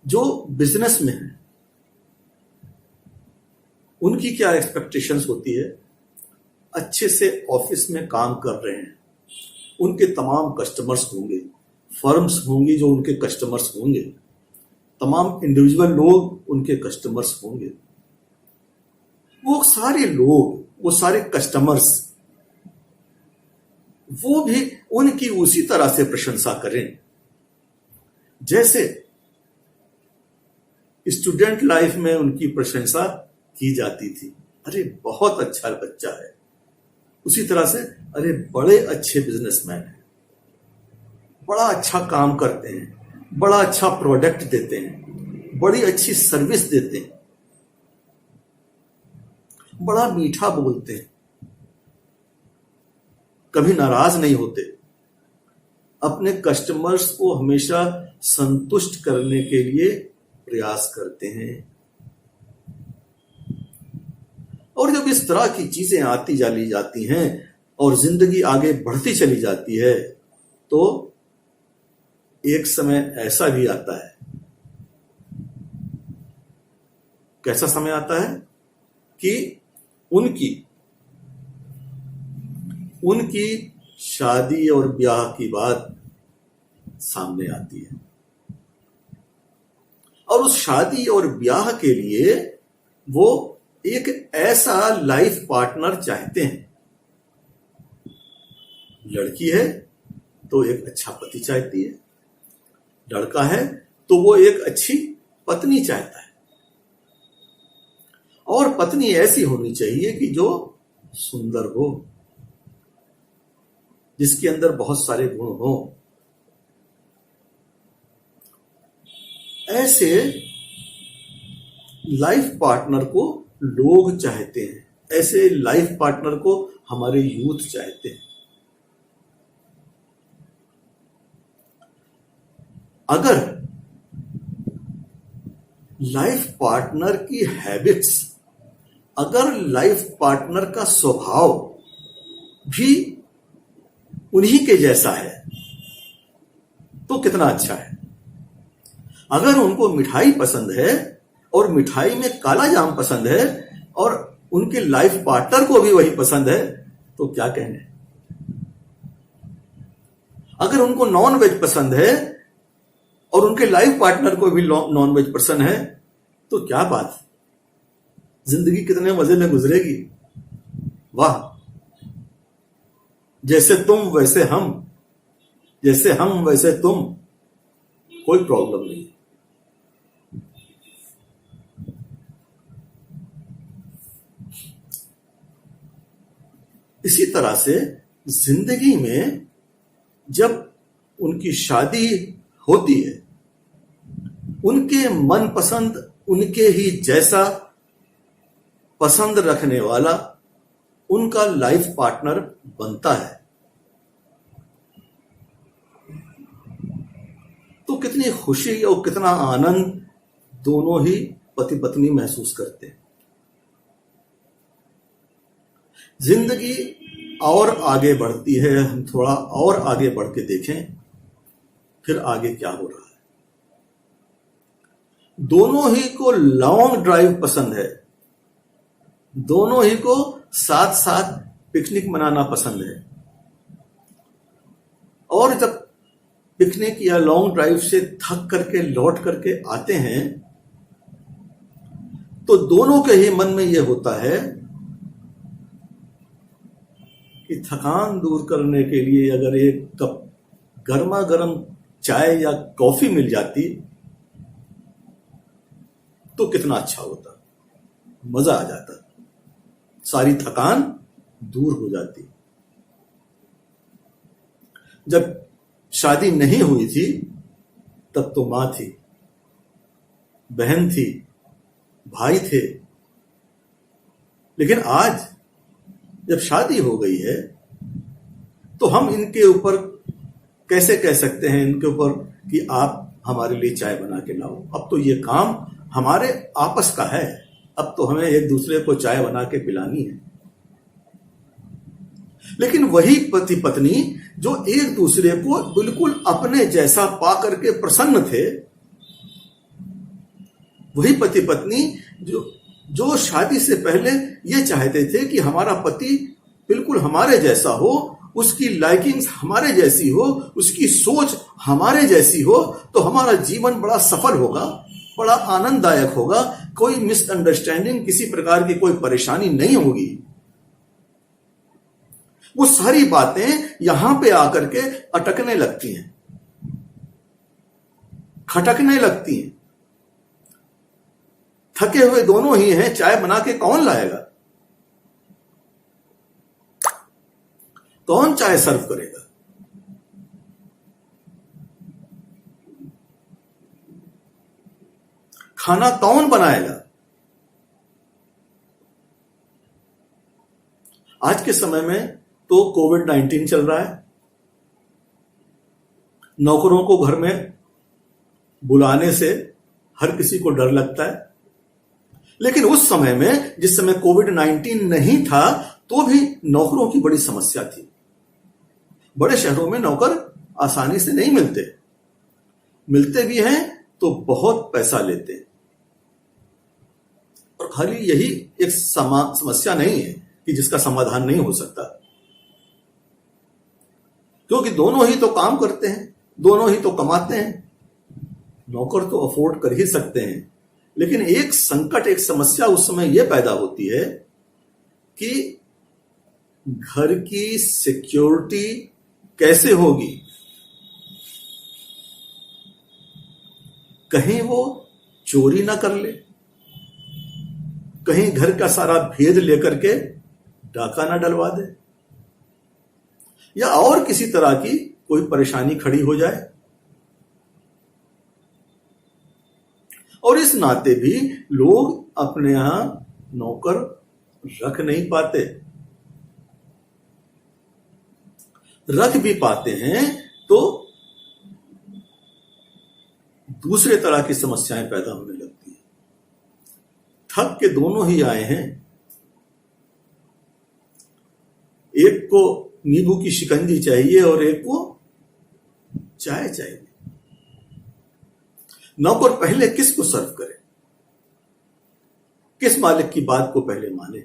जो बिजनेस में है उनकी क्या एक्सपेक्टेशंस होती है? अच्छे से ऑफिस में काम कर रहे हैं, उनके तमाम कस्टमर्स होंगे, फर्म्स होंगी जो उनके कस्टमर्स होंगे, तमाम इंडिविजुअल लोग उनके कस्टमर्स होंगे। वो सारे लोग, वो सारे कस्टमर्स, वो भी उनकी उसी तरह से प्रशंसा करें जैसे स्टूडेंट लाइफ में उनकी प्रशंसा की जाती थी। अरे बहुत अच्छा बच्चा है, उसी तरह से अरे बड़े अच्छे बिजनेसमैन हैं, बड़ा अच्छा काम करते हैं, बड़ा अच्छा प्रोडक्ट देते हैं, बड़ी अच्छी सर्विस देते हैं, बड़ा मीठा बोलते हैं, कभी नाराज नहीं होते, अपने कस्टमर्स को हमेशा संतुष्ट करने के लिए प्रयास करते हैं। और जब इस तरह की चीजें आती चली जाती हैं और जिंदगी आगे बढ़ती चली जाती है तो एक समय ऐसा भी आता है। कैसा समय आता है कि उनकी शादी और ब्याह की बात सामने आती है और उस शादी और ब्याह के लिए वो एक ऐसा लाइफ पार्टनर चाहते हैं। लड़की है तो एक अच्छा पति चाहती है, लड़का है तो वो एक अच्छी पत्नी चाहता है। और पत्नी ऐसी होनी चाहिए कि जो सुंदर हो, जिसके अंदर बहुत सारे गुण हो। ऐसे लाइफ पार्टनर को लोग चाहते हैं, ऐसे लाइफ पार्टनर को हमारे यूथ चाहते हैं। अगर लाइफ पार्टनर की हैबिट्स, अगर लाइफ पार्टनर का स्वभाव भी उन्हीं के जैसा है तो कितना अच्छा है। अगर उनको मिठाई पसंद है और मिठाई में काला जाम पसंद है और उनके लाइफ पार्टनर को भी वही पसंद है तो क्या कहने। अगर उनको नॉन वेज पसंद है और उनके लाइफ पार्टनर को भी नॉन वेज पसंद है तो क्या बात, जिंदगी कितने मजे में गुजरेगी। वाह, जैसे तुम वैसे हम, जैसे हम वैसे तुम, कोई प्रॉब्लम नहीं। इसी तरह से जिंदगी में जब उनकी शादी होती है, उनके मनपसंद उनके ही जैसा पसंद रखने वाला उनका लाइफ पार्टनर बनता है, तो कितनी खुशी और कितना आनंद दोनों ही पति पत्नी महसूस करते हैं। जिंदगी और आगे बढ़ती है, हम थोड़ा और आगे बढ़ के देखें फिर आगे क्या हो रहा है। दोनों ही को लॉन्ग ड्राइव पसंद है, दोनों ही को साथ साथ पिकनिक मनाना पसंद है, और जब पिकनिक या लॉन्ग ड्राइव से थक करके लौट करके आते हैं तो दोनों के ही मन में यह होता है कि थकान दूर करने के लिए अगर एक कप गर्मा गर्म चाय या कॉफी मिल जाती तो कितना अच्छा होता, मजा आ जाता, सारी थकान दूर हो जाती। जब शादी नहीं हुई थी तब तो मां थी, बहन थी, भाई थे, लेकिन आज जब शादी हो गई है तो हम इनके ऊपर कैसे कह सकते हैं इनके ऊपर कि आप हमारे लिए चाय बना के लाओ। अब तो ये काम हमारे आपस का है, अब तो हमें एक दूसरे को चाय बना के पिलानी है। लेकिन वही पति पत्नी जो एक दूसरे को बिल्कुल अपने जैसा पा करके प्रसन्न थे, वही पति पत्नी जो शादी से पहले ये चाहते थे कि हमारा पति बिल्कुल हमारे जैसा हो, उसकी लाइकिंग्स हमारे जैसी हो, उसकी सोच हमारे जैसी हो, तो हमारा जीवन बड़ा सफल होगा, बड़ा आनंददायक होगा, कोई मिसअंडरस्टैंडिंग, किसी प्रकार की कोई परेशानी नहीं होगी। वो सारी बातें यहां पे आकर के अटकने लगती हैं, खटकने लगती हैं। थके हुए दोनों ही हैं, चाय बना के कौन लाएगा, कौन चाय सर्व करेगा। खाना कौन बनाएगा। आज के समय में तो कोविड-19 चल रहा है, नौकरों को घर में बुलाने से हर किसी को डर लगता है। लेकिन उस समय में, जिस समय कोविड-19 नहीं था, तो भी नौकरों की बड़ी समस्या थी। बड़े शहरों में नौकर आसानी से नहीं मिलते, मिलते भी हैं तो बहुत पैसा लेते हैं। और खाली यही एक समस्या नहीं है कि जिसका समाधान नहीं हो सकता, क्योंकि दोनों ही तो काम करते हैं, दोनों ही तो कमाते हैं। नौकर तो अफोर्ड कर ही सकते हैं, लेकिन एक संकट, एक समस्या उस समय यह पैदा होती है कि घर की सिक्योरिटी कैसे होगी। कहीं वो चोरी ना कर ले, कहीं घर का सारा भेद लेकर के डाका ना डलवा दे, या और किसी तरह की कोई परेशानी खड़ी हो जाए। और इस नाते भी लोग अपने यहां नौकर रख नहीं पाते, रख भी पाते हैं तो दूसरे तरह की समस्याएं पैदा होने लगती हैं। थक के दोनों ही आए हैं, एक को नींबू की शिकंजी चाहिए और एक को चाय चाहिए। नौकर पहले किसको सर्व करे, किस मालिक की बात को पहले माने।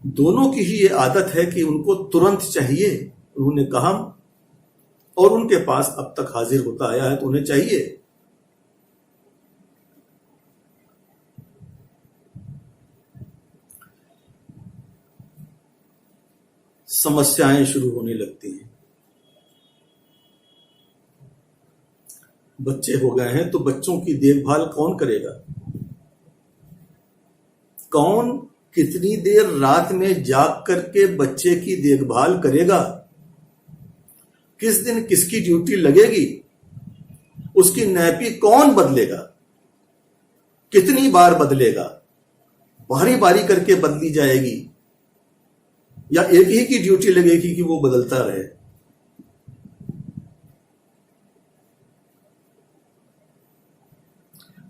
दोनों की ही ये आदत है कि उनको तुरंत चाहिए। उन्होंने कहा और उनके पास अब तक हाजिर होता आया है तो उन्हें चाहिए। समस्याएं शुरू होने लगती हैं। बच्चे हो गए हैं तो बच्चों की देखभाल कौन करेगा, कौन कितनी देर रात में जाग करके बच्चे की देखभाल करेगा, किस दिन किसकी ड्यूटी लगेगी। उसकी नैपी कौन बदलेगा, कितनी बार बदलेगा, बारी बारी करके बदली जाएगी या एक ही की ड्यूटी लगेगी कि वो बदलता रहे।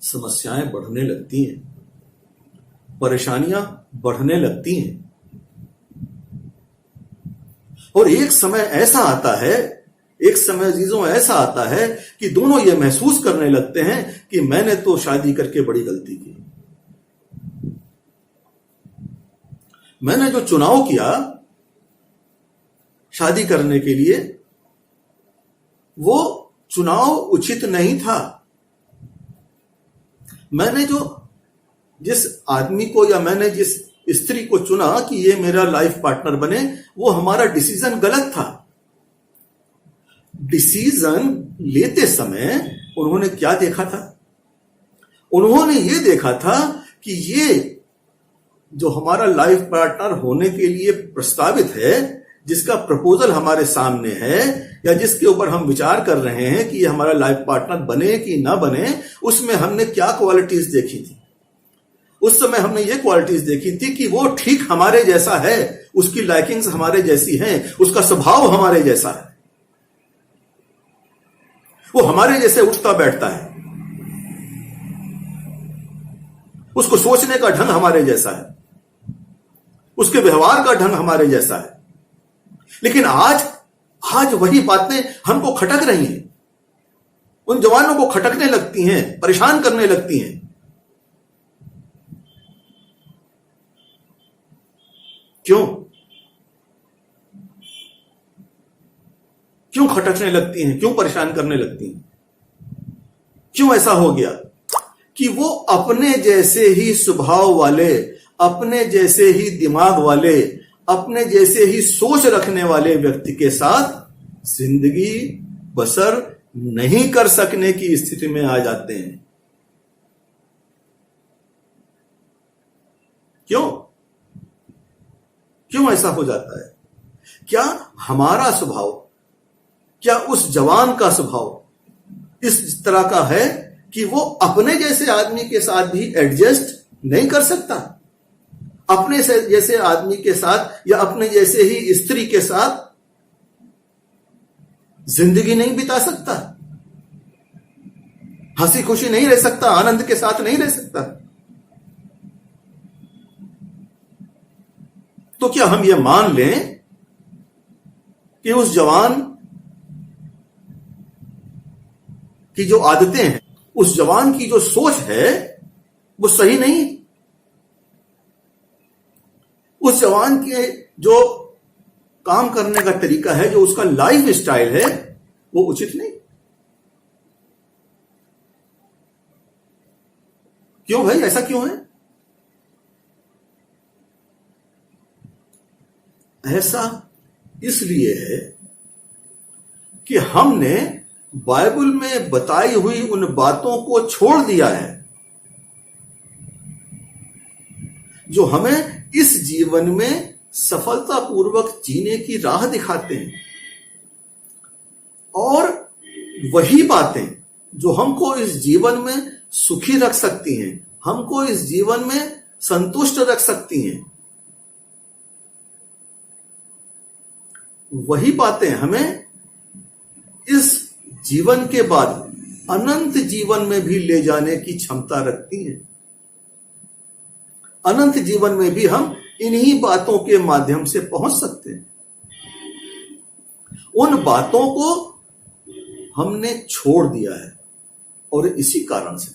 समस्याएं बढ़ने लगती हैं, परेशानियां बढ़ने लगती हैं और एक समय ऐसा आता है, एक समय अजीजों ऐसा आता है कि दोनों ये महसूस करने लगते हैं कि मैंने तो शादी करके बड़ी गलती की। मैंने जो चुनाव किया शादी करने के लिए वो चुनाव उचित नहीं था। मैंने जिस आदमी को या मैंने जिस स्त्री को चुना कि ये मेरा लाइफ पार्टनर बने, वो हमारा डिसीजन गलत था। डिसीजन लेते समय उन्होंने क्या देखा था? उन्होंने ये देखा था कि ये जो हमारा लाइफ पार्टनर होने के लिए प्रस्तावित है, जिसका प्रपोजल हमारे सामने है या जिसके ऊपर हम विचार कर रहे हैं कि ये हमारा लाइफ पार्टनर बने कि ना बने, उसमें हमने क्या क्वालिटीज देखी थी? उस समय हमने ये क्वालिटीज देखी थी कि वो ठीक हमारे जैसा है, उसकी लाइकिंग्स हमारे जैसी हैं, उसका स्वभाव हमारे जैसा है, वो हमारे जैसे उठता बैठता है, उसको सोचने का ढंग हमारे जैसा है, उसके व्यवहार का ढंग हमारे जैसा है। लेकिन आज वही बातें हमको खटक रही हैं, उन जवानों को खटकने लगती हैं, परेशान करने लगती हैं। क्यों खटकने लगती हैं? क्यों परेशान करने लगती हैं? क्यों ऐसा हो गया कि वो अपने जैसे ही स्वभाव वाले, अपने जैसे ही दिमाग वाले, अपने जैसे ही सोच रखने वाले व्यक्ति के साथ जिंदगी बसर नहीं कर सकने की स्थिति में आ जाते हैं? क्यों ऐसा हो जाता है? क्या हमारा स्वभाव, क्या उस जवान का स्वभाव इस तरह का है कि वो अपने जैसे आदमी के साथ भी एडजस्ट नहीं कर सकता? अपने से जैसे आदमी के साथ या अपने जैसे ही स्त्री के साथ जिंदगी नहीं बिता सकता, हंसी खुशी नहीं रह सकता, आनंद के साथ नहीं रह सकता? तो क्या हम ये मान लें कि उस जवान की जो आदतें हैं, उस जवान की जो सोच है वो सही नहीं? उस जवान के जो काम करने का तरीका है, जो उसका लाइफ स्टाइल है, वो उचित नहीं? क्यों भाई, ऐसा क्यों है? ऐसा इसलिए है कि हमने बाइबल में बताई हुई उन बातों को छोड़ दिया है जो हमें इस जीवन में सफलतापूर्वक जीने की राह दिखाते हैं, और वही बातें जो हमको इस जीवन में सुखी रख सकती हैं, हमको इस जीवन में संतुष्ट रख सकती हैं, वही बातें हमें इस जीवन के बाद अनंत जीवन में भी ले जाने की क्षमता रखती हैं। अनंत जीवन में भी हम इन्हीं बातों के माध्यम से पहुंच सकते हैं। उन बातों को हमने छोड़ दिया है, और इसी कारण से,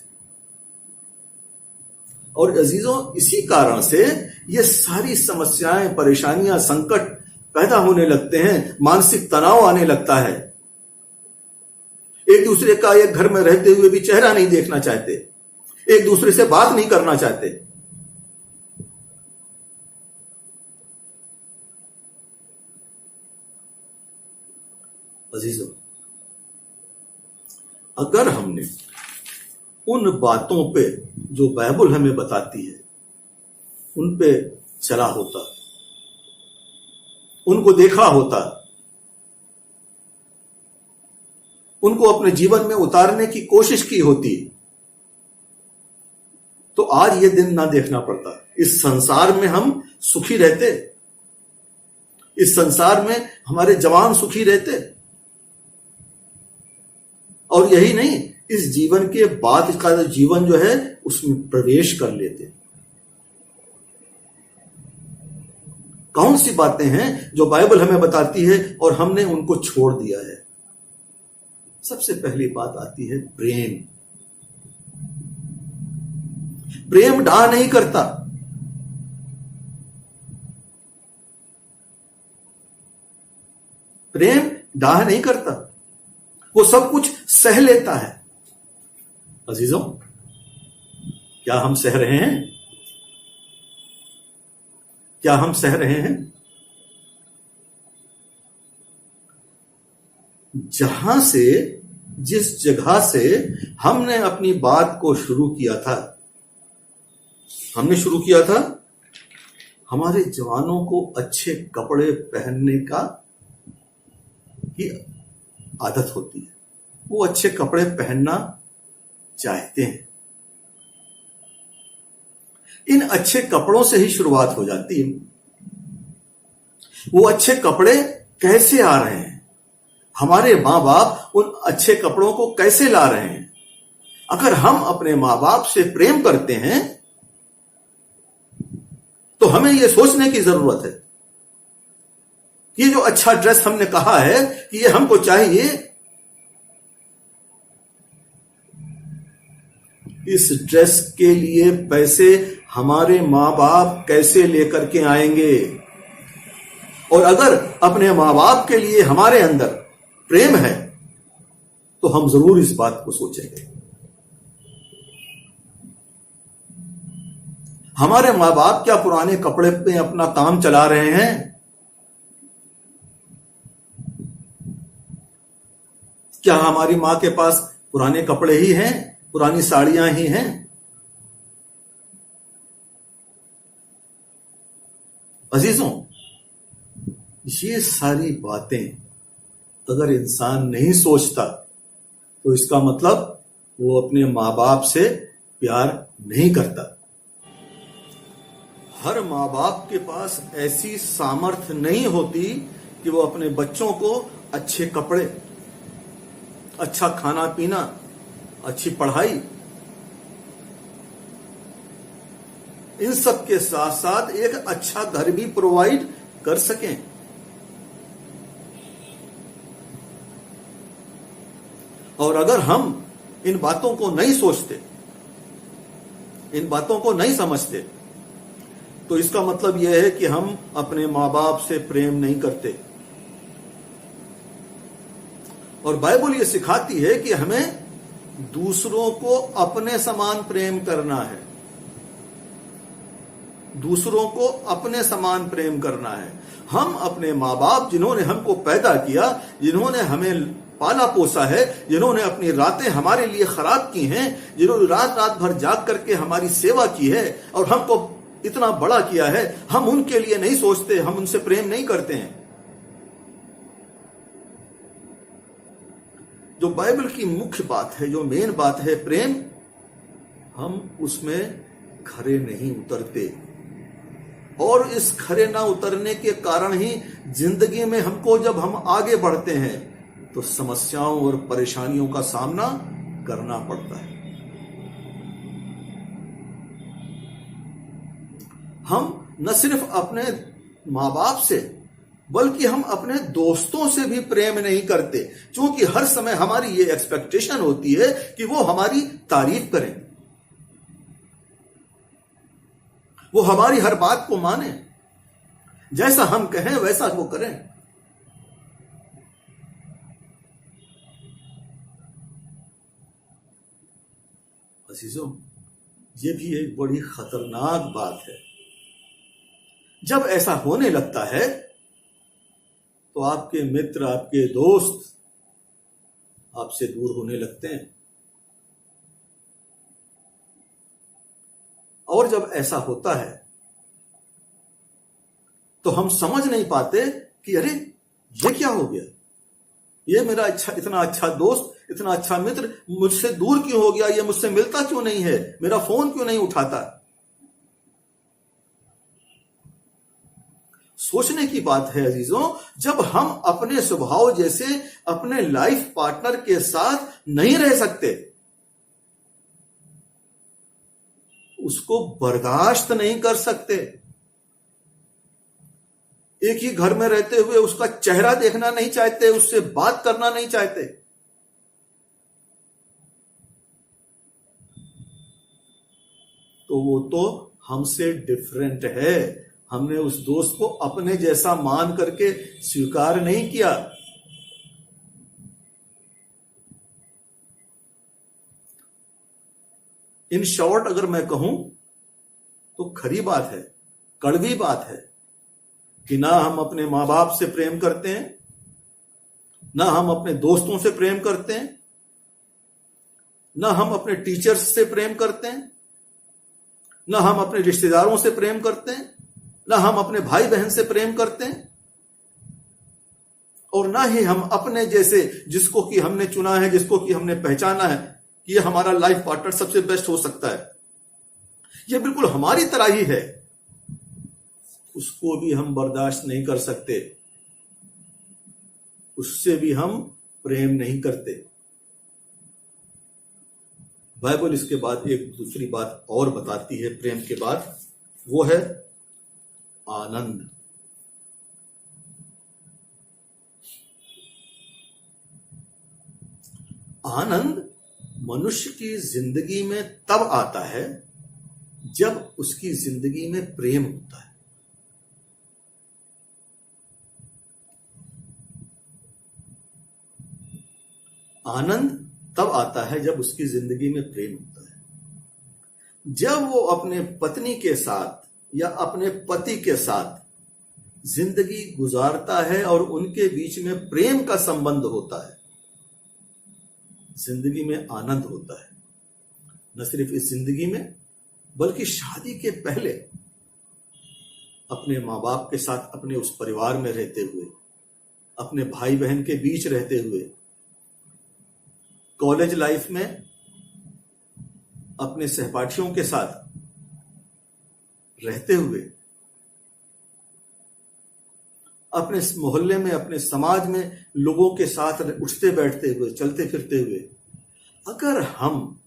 और अजीजों, इसी कारण से ये सारी समस्याएं, परेशानियां, संकट पैदा होने लगते हैं, मानसिक तनाव आने लगता है। एक दूसरे का एक घर में रहते हुए भी चेहरा नहीं देखना चाहते, एक दूसरे से बात नहीं करना चाहते। अजीजों, अगर हमने उन बातों पे जो बाइबल हमें बताती है उन पे चला होता, उनको देखा होता, उनको अपने जीवन में उतारने की कोशिश की होती, तो आज ये दिन ना देखना पड़ता। इस संसार में हम सुखी रहते, इस संसार में हमारे जवान सुखी रहते। और यही नहीं, इस जीवन के बाद का जीवन जो है उसमें प्रवेश कर लेते। कौन सी बातें हैं जो बाइबल हमें बताती है और हमने उनको छोड़ दिया है? सबसे पहली बात आती है प्रेम। प्रेम डाह नहीं करता। प्रेम डाह नहीं करता, वो सब कुछ सह लेता है। अजीजों, क्या हम सह रहे हैं? क्या हम सह रहे हैं? जहां से, जिस जगह से हमने अपनी बात को शुरू किया था, हमारे जवानों को अच्छे कपड़े पहनने का की आदत होती है। वो अच्छे कपड़े पहनना चाहते हैं। इन अच्छे कपड़ों से ही शुरुआत हो जाती है। वो अच्छे कपड़े कैसे आ रहे हैं? हमारे माँ बाप उन अच्छे कपड़ों को कैसे ला रहे हैं? अगर हम अपने माँ बाप से प्रेम करते हैं तो हमें यह सोचने की जरूरत है कि ये जो अच्छा ड्रेस हमने कहा है कि ये हमको चाहिए, इस ड्रेस के लिए पैसे हमारे माँ बाप कैसे लेकर के आएंगे? और अगर अपने माँ बाप के लिए हमारे अंदर प्रेम है तो हम जरूर इस बात को सोचेंगे। हमारे माँ बाप क्या पुराने कपड़े पे अपना काम चला रहे हैं? क्या हमारी माँ के पास पुराने कपड़े ही हैं, पुरानी साड़ियां ही हैं? अजीजों, ये सारी बातें अगर इंसान नहीं सोचता तो इसका मतलब वो अपने माँ बाप से प्यार नहीं करता। हर माँ बाप के पास ऐसी सामर्थ्य नहीं होती कि वो अपने बच्चों को अच्छे कपड़े, अच्छा खाना पीना, अच्छी पढ़ाई, इन सब के साथ साथ एक अच्छा घर भी प्रोवाइड कर सकें। और अगर हम इन बातों को नहीं सोचते, इन बातों को नहीं समझते, तो इसका मतलब यह है कि हम अपने माँ बाप से प्रेम नहीं करते। और बाइबल ये सिखाती है कि हमें दूसरों को अपने समान प्रेम करना है। दूसरों को अपने समान प्रेम करना है। हम अपने माँ बाप, जिन्होंने हमको पैदा किया, जिन्होंने हमें पाला पोसा है, जिन्होंने अपनी रातें हमारे लिए खराब की हैं, जिन्होंने रात रात भर जाग करके हमारी सेवा की है और हमको इतना बड़ा किया है, हम उनके लिए नहीं सोचते, हम उनसे प्रेम नहीं करते हैं। जो बाइबल की मुख्य बात है, जो मेन बात है प्रेम, हम उसमें खरे नहीं उतरते। और इस खरे ना उतरने के कारण ही जिंदगी में हमको, जब हम आगे बढ़ते हैं, तो समस्याओं और परेशानियों का सामना करना पड़ता है। हम न सिर्फ अपने माँ बाप से, बल्कि हम अपने दोस्तों से भी प्रेम नहीं करते, क्योंकि हर समय हमारी ये एक्सपेक्टेशन होती है कि वो हमारी तारीफ करें, वो हमारी हर बात को माने, जैसा हम कहें वैसा वो करें। अजीजों, ये भी एक बड़ी खतरनाक बात है। जब ऐसा होने लगता है तो आपके मित्र, आपके दोस्त आपसे दूर होने लगते हैं। और जब ऐसा होता है तो हम समझ नहीं पाते कि अरे ये क्या हो गया, ये मेरा इतना अच्छा दोस्त, इतना अच्छा मित्र मुझसे दूर क्यों हो गया, ये मुझसे मिलता क्यों नहीं है, मेरा फोन क्यों नहीं उठाता। सोचने की बात है अजीजों, जब हम अपने स्वभाव जैसे अपने लाइफ पार्टनर के साथ नहीं रह सकते, उसको बर्दाश्त नहीं कर सकते, एक ही घर में रहते हुए उसका चेहरा देखना नहीं चाहते, उससे बात करना नहीं चाहते, तो वो तो हमसे डिफरेंट है। हमने उस दोस्त को अपने जैसा मान करके स्वीकार नहीं किया। इन शॉर्ट अगर मैं कहूं तो खरी बात है, कड़वी बात है कि ना हम अपने मां बाप से प्रेम करते हैं, ना हम अपने दोस्तों से प्रेम करते हैं, ना हम अपने टीचर्स से प्रेम करते हैं, ना हम अपने रिश्तेदारों से प्रेम करते हैं, ना हम अपने भाई बहन से प्रेम करते हैं, और ना ही हम अपने जैसे जिसको कि हमने चुना है, जिसको कि हमने पहचाना है कि ये हमारा लाइफ पार्टनर सबसे बेस्ट हो सकता है, ये बिल्कुल हमारी तरह ही है, उसको भी हम बर्दाश्त नहीं कर सकते, उससे भी हम प्रेम नहीं करते। बाइबल इसके बाद एक दूसरी बात और बताती है प्रेम के बाद, वो है आनंद। आनंद मनुष्य की जिंदगी में तब आता है जब उसकी जिंदगी में प्रेम होता है। आनंद तब आता है जब उसकी जिंदगी में प्रेम होता है। जब वो अपने पत्नी के साथ या अपने पति के साथ जिंदगी गुजारता है और उनके बीच में प्रेम का संबंध होता है, जिंदगी में आनंद होता है। न सिर्फ इस जिंदगी में बल्कि शादी के पहले अपने मां बाप के साथ, अपने उस परिवार में रहते हुए, अपने भाई बहन के बीच रहते हुए, कॉलेज लाइफ में अपने सहपाठियों के साथ रहते हुए, अपने मोहल्ले में, अपने समाज में लोगों के साथ उठते बैठते हुए, चलते फिरते हुए, अगर हम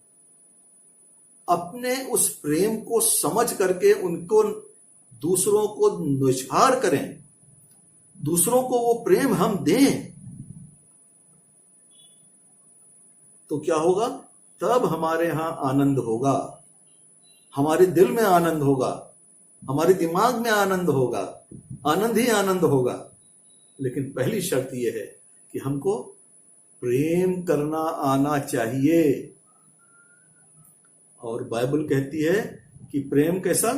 अपने उस प्रेम को समझ करके उनको दूसरों को निछावर करें, दूसरों को वो प्रेम हम दें, तो क्या होगा? तब हमारे यहां आनंद होगा, हमारे दिल में आनंद होगा, हमारे दिमाग में आनंद होगा, आनंद ही आनंद होगा। लेकिन पहली शर्त यह है कि हमको प्रेम करना आना चाहिए। और बाइबल कहती है कि प्रेम कैसा?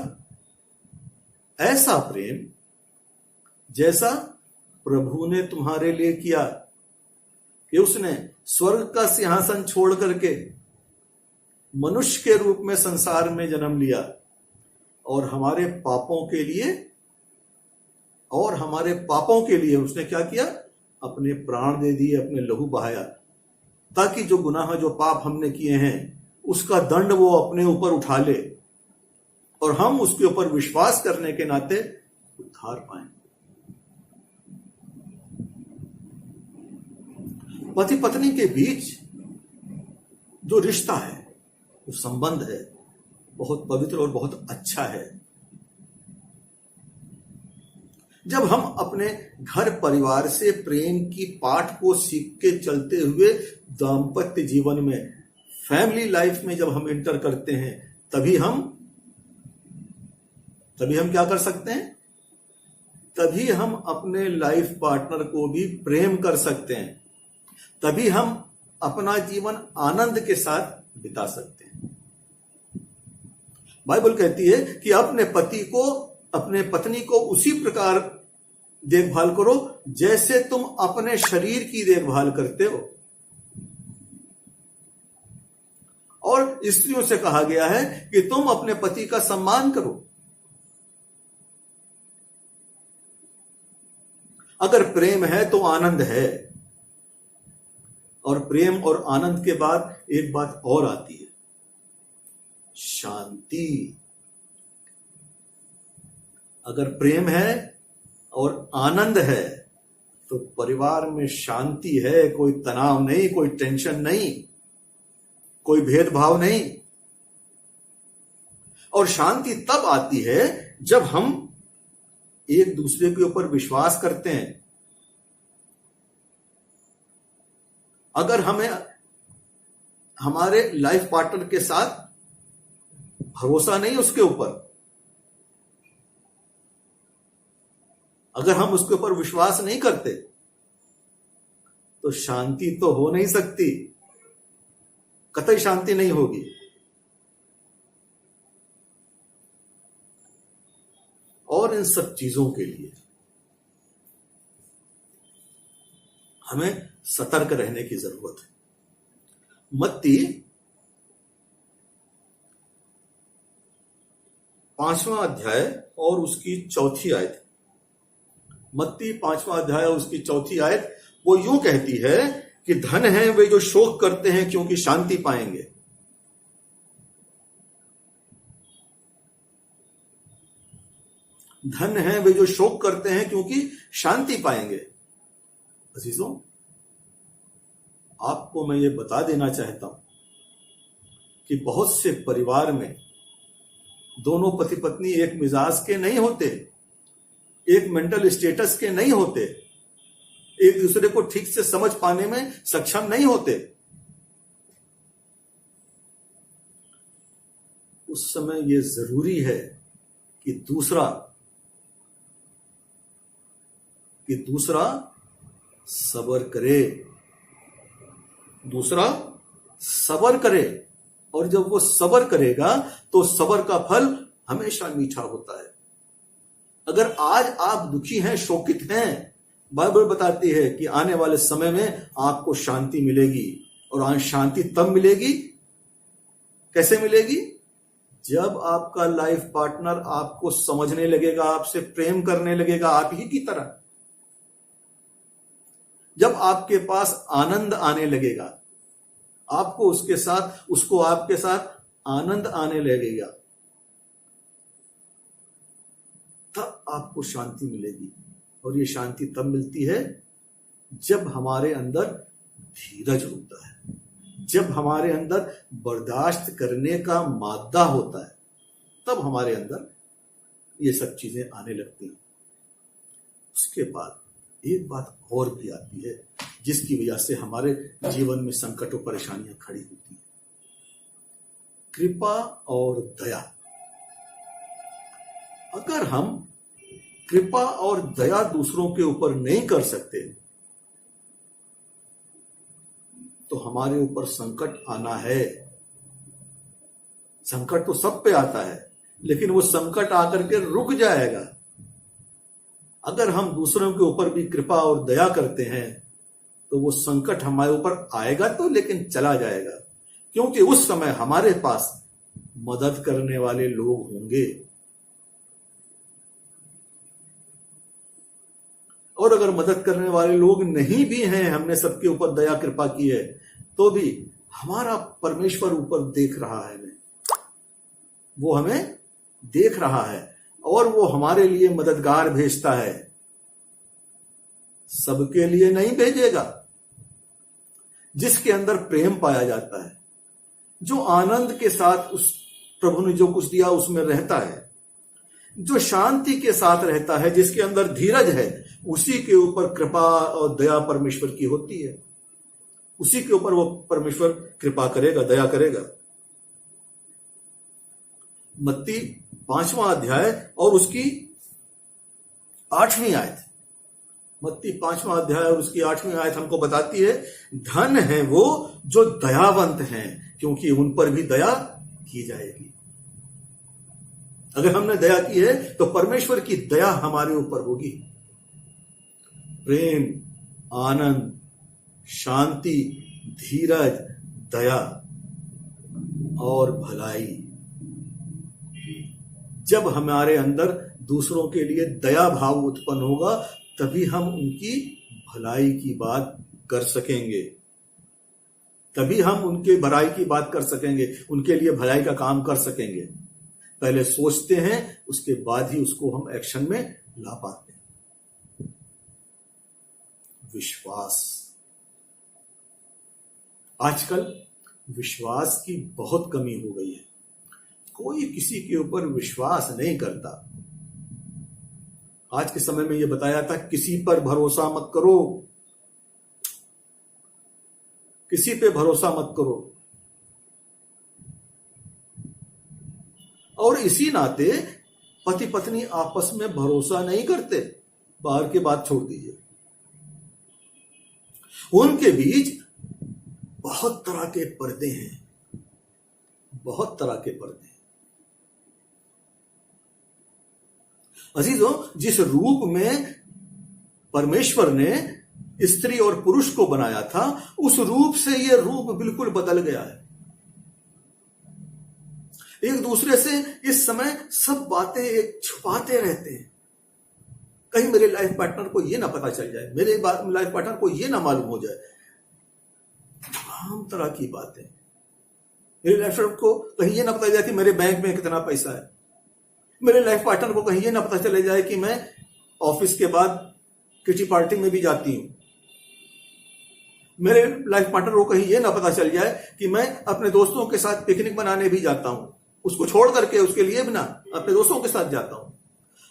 ऐसा प्रेम जैसा प्रभु ने तुम्हारे लिए किया, कि उसने स्वर्ग का सिंहासन छोड़ करके मनुष्य के रूप में संसार में जन्म लिया और हमारे पापों के लिए उसने क्या किया? अपने प्राण दे दिए, अपने लहू बहाया, ताकि जो गुनाह, जो पाप हमने किए हैं, उसका दंड वो अपने ऊपर उठा ले और हम उसके ऊपर विश्वास करने के नाते उद्धार पाएं। पति पत्नी के बीच जो रिश्ता है, वो संबंध है, बहुत पवित्र और बहुत अच्छा है। जब हम अपने घर परिवार से प्रेम की पाठ को सीख के चलते हुए दाम्पत्य जीवन में, फैमिली लाइफ में जब हम एंटर करते हैं, तभी हम क्या कर सकते हैं? तभी हम अपने लाइफ पार्टनर को भी प्रेम कर सकते हैं, तभी हम अपना जीवन आनंद के साथ बिता सकते हैं। बाइबल कहती है कि अपने पत्नी को उसी प्रकार देखभाल करो जैसे तुम अपने शरीर की देखभाल करते हो। और स्त्रियों से कहा गया है कि तुम अपने पति का सम्मान करो। अगर प्रेम है तो आनंद है, और प्रेम और आनंद के बाद एक बात और आती है, शांति। अगर प्रेम है और आनंद है तो परिवार में शांति है, कोई तनाव नहीं, कोई टेंशन नहीं, कोई भेदभाव नहीं। और शांति तब आती है जब हम एक दूसरे के ऊपर विश्वास करते हैं। अगर हमें हमारे लाइफ पार्टनर के साथ भरोसा नहीं उसके ऊपर, अगर हम उसके ऊपर विश्वास नहीं करते तो शांति तो हो नहीं सकती, कतई शांति नहीं होगी। और इन सब चीजों के लिए हमें सतर्क रहने की जरूरत है। मत्ती 5वां अध्याय और उसकी 4थी आयत, मत्ती 5वां अध्याय और उसकी 4थी आयत वो यूं कहती है कि धन है वे जो शोक करते हैं क्योंकि शांति पाएंगे। धन है वे जो शोक करते हैं क्योंकि शांति पाएंगे। अजीजों, आपको मैं ये बता देना चाहता हूं कि बहुत से परिवार में दोनों पति पत्नी एक मिजाज के नहीं होते, एक मेंटल स्टेटस के नहीं होते, एक दूसरे को ठीक से समझ पाने में सक्षम नहीं होते। उस समय यह जरूरी है कि दूसरा सब्र करे, दूसरा सब्र करे। और जब वो सब्र करेगा तो सब्र का फल हमेशा मीठा होता है। अगर आज आप दुखी हैं, शोकित हैं, बाइबल बताती है कि आने वाले समय में आपको शांति मिलेगी। और आज शांति तब मिलेगी, कैसे मिलेगी? जब आपका लाइफ पार्टनर आपको समझने लगेगा, आपसे प्रेम करने लगेगा आप ही की तरह। जब आपके पास आनंद आने लगेगा, उसको आपके साथ आनंद आने लगेगा, तब आपको शांति मिलेगी। और ये शांति तब मिलती है जब हमारे अंदर धीरज होता है, जब हमारे अंदर बर्दाश्त करने का मादा होता है, तब हमारे अंदर ये सब चीजें आने लगती हैं। उसके बाद एक बात और भी आती है जिसकी वजह से हमारे जीवन में संकट और परेशानियां खड़ी होती हैं, कृपा और दया। अगर हम कृपा और दया दूसरों के ऊपर नहीं कर सकते तो हमारे ऊपर संकट आना है। संकट तो सब पे आता है, लेकिन वो संकट आकर के रुक जाएगा। अगर हम दूसरों के ऊपर भी कृपा और दया करते हैं तो वो संकट हमारे ऊपर आएगा तो, लेकिन चला जाएगा, क्योंकि उस समय हमारे पास मदद करने वाले लोग होंगे। और अगर मदद करने वाले लोग नहीं भी हैं, हमने सबके ऊपर दया कृपा की है, तो भी हमारा परमेश्वर ऊपर देख रहा है, वो हमें देख रहा है और वो हमारे लिए मददगार भेजता है। सबके लिए नहीं भेजेगा। जिसके अंदर प्रेम पाया जाता है, जो आनंद के साथ उस प्रभु ने जो कुछ दिया उसमें रहता है, जो शांति के साथ रहता है, जिसके अंदर धीरज है, उसी के ऊपर कृपा और दया परमेश्वर की होती है। उसी के ऊपर वो परमेश्वर कृपा करेगा, दया करेगा। मत्ती 5वां अध्याय और उसकी 8वीं आयत, मत्ती 5वां अध्याय और उसकी 8वीं आयत हमको बताती है, धन है वो जो दयावंत हैं क्योंकि उन पर भी दया की जाएगी। अगर हमने दया की है तो परमेश्वर की दया हमारे ऊपर होगी। प्रेम, आनंद, शांति, धीरज, दया और भलाई। जब हमारे अंदर दूसरों के लिए दया भाव उत्पन्न होगा तभी हम उनकी भलाई की बात कर सकेंगे। तभी हम उनके भलाई की बात कर सकेंगे, उनके लिए भलाई का काम कर सकेंगे। पहले सोचते हैं, उसके बाद ही उसको हम एक्शन में ला पाते हैं। विश्वास, आजकल विश्वास की बहुत कमी हो गई है। कोई किसी के ऊपर विश्वास नहीं करता। आज के समय में यह बताया था, किसी पर भरोसा मत करो, किसी पे भरोसा मत करो। और इसी नाते पति पत्नी आपस में भरोसा नहीं करते। बाहर की बात छोड़ दीजिए, उनके बीच बहुत तरह के पर्दे हैं, बहुत तरह के पर्दे हैं। अजीजों, जिस रूप में परमेश्वर ने स्त्री और पुरुष को बनाया था, उस रूप से यह रूप बिल्कुल बदल गया है। एक दूसरे से इस समय सब बातें एक छुपाते रहते हैं। कहीं मेरे लाइफ पार्टनर को यह ना पता चल जाए, मेरे लाइफ पार्टनर को यह ना मालूम हो जाए। तमाम तरह की बातें। मेरे लाइफ पार्टनर को कहीं यह ना पता जाए कि मेरे बैंक में कितना पैसा है। मेरे लाइफ पार्टनर को कहीं यह ना पता चले जाए कि मैं ऑफिस के बाद किटी पार्टी में भी जाती हूं। मेरे लाइफ पार्टनर को कहीं यह ना पता चल जाए कि मैं अपने दोस्तों के साथ पिकनिक मनाने भी जाता हूं, उसको छोड़ करके उसके लिए भी ना अपने दोस्तों के साथ जाता हूं।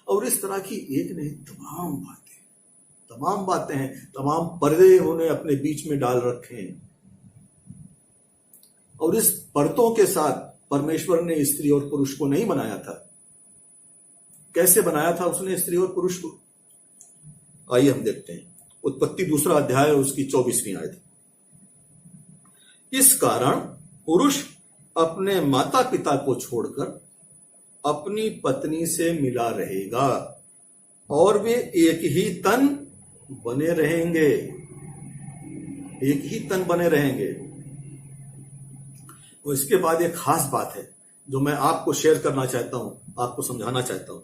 और इस तरह की एक नहीं तमाम बातें हैं, तमाम पर्दे उन्होंने अपने बीच में डाल रखे हैं। और इस पर्दों के साथ परमेश्वर ने स्त्री और पुरुष को नहीं बनाया था। कैसे बनाया था उसने स्त्री और पुरुष को? आइए हम देखते हैं। उत्पत्ति 2 अध्याय उसकी 24वीं आयत। इस कारण पुरुष अपने माता पिता को छोड़कर अपनी पत्नी से मिला रहेगा और वे एक ही तन बने रहेंगे, एक ही तन बने रहेंगे। और इसके बाद एक खास बात है जो मैं आपको शेयर करना चाहता हूं, आपको समझाना चाहता हूं।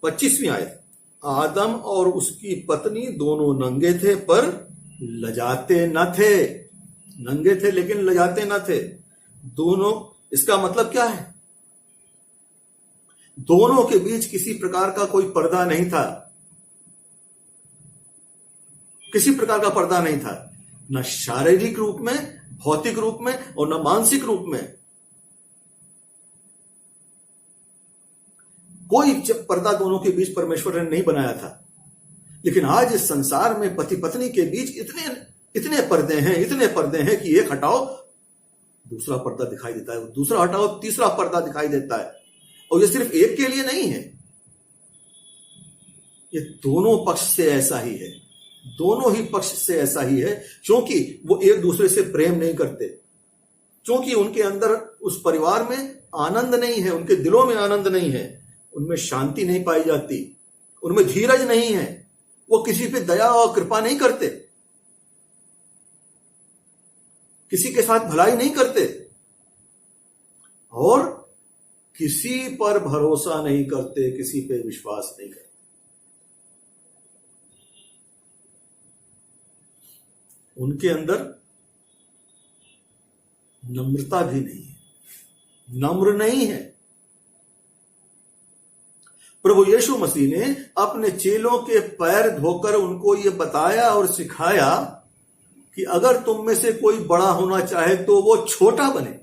25वीं आयत। आदम और उसकी पत्नी दोनों नंगे थे पर लजाते न थे। नंगे थे लेकिन लजाते न थे दोनों। इसका मतलब क्या है? दोनों के बीच किसी प्रकार का कोई पर्दा नहीं था, किसी प्रकार का पर्दा नहीं था, न शारीरिक रूप में, भौतिक रूप में और न मानसिक रूप में। कोई पर्दा दोनों के बीच परमेश्वर ने नहीं बनाया था। लेकिन आज इस संसार में पति पत्नी के बीच इतने पर्दे हैं, इतने पर्दे हैं कि एक हटाओ दूसरा पर्दा दिखाई देता है, दूसरा हटाओ तीसरा पर्दा दिखाई देता है। और ये सिर्फ एक के लिए नहीं है, ये दोनों पक्ष से ऐसा ही है, दोनों ही पक्ष से ऐसा ही है। क्योंकि वो एक दूसरे से प्रेम नहीं करते, क्योंकि उनके अंदर उस परिवार में आनंद नहीं है, उनके दिलों में आनंद नहीं है, उनमें शांति नहीं पाई जाती, उनमें धीरज नहीं है, वो किसी पे दया और कृपा नहीं करते, किसी के साथ भलाई नहीं करते और किसी पर भरोसा नहीं करते, किसी पे विश्वास नहीं करते। उनके अंदर नम्रता भी नहीं है, नम्र नहीं है। प्रभु यीशु मसीह ने अपने चेलों के पैर धोकर उनको यह बताया और सिखाया कि अगर तुम में से कोई बड़ा होना चाहे तो वो छोटा बने,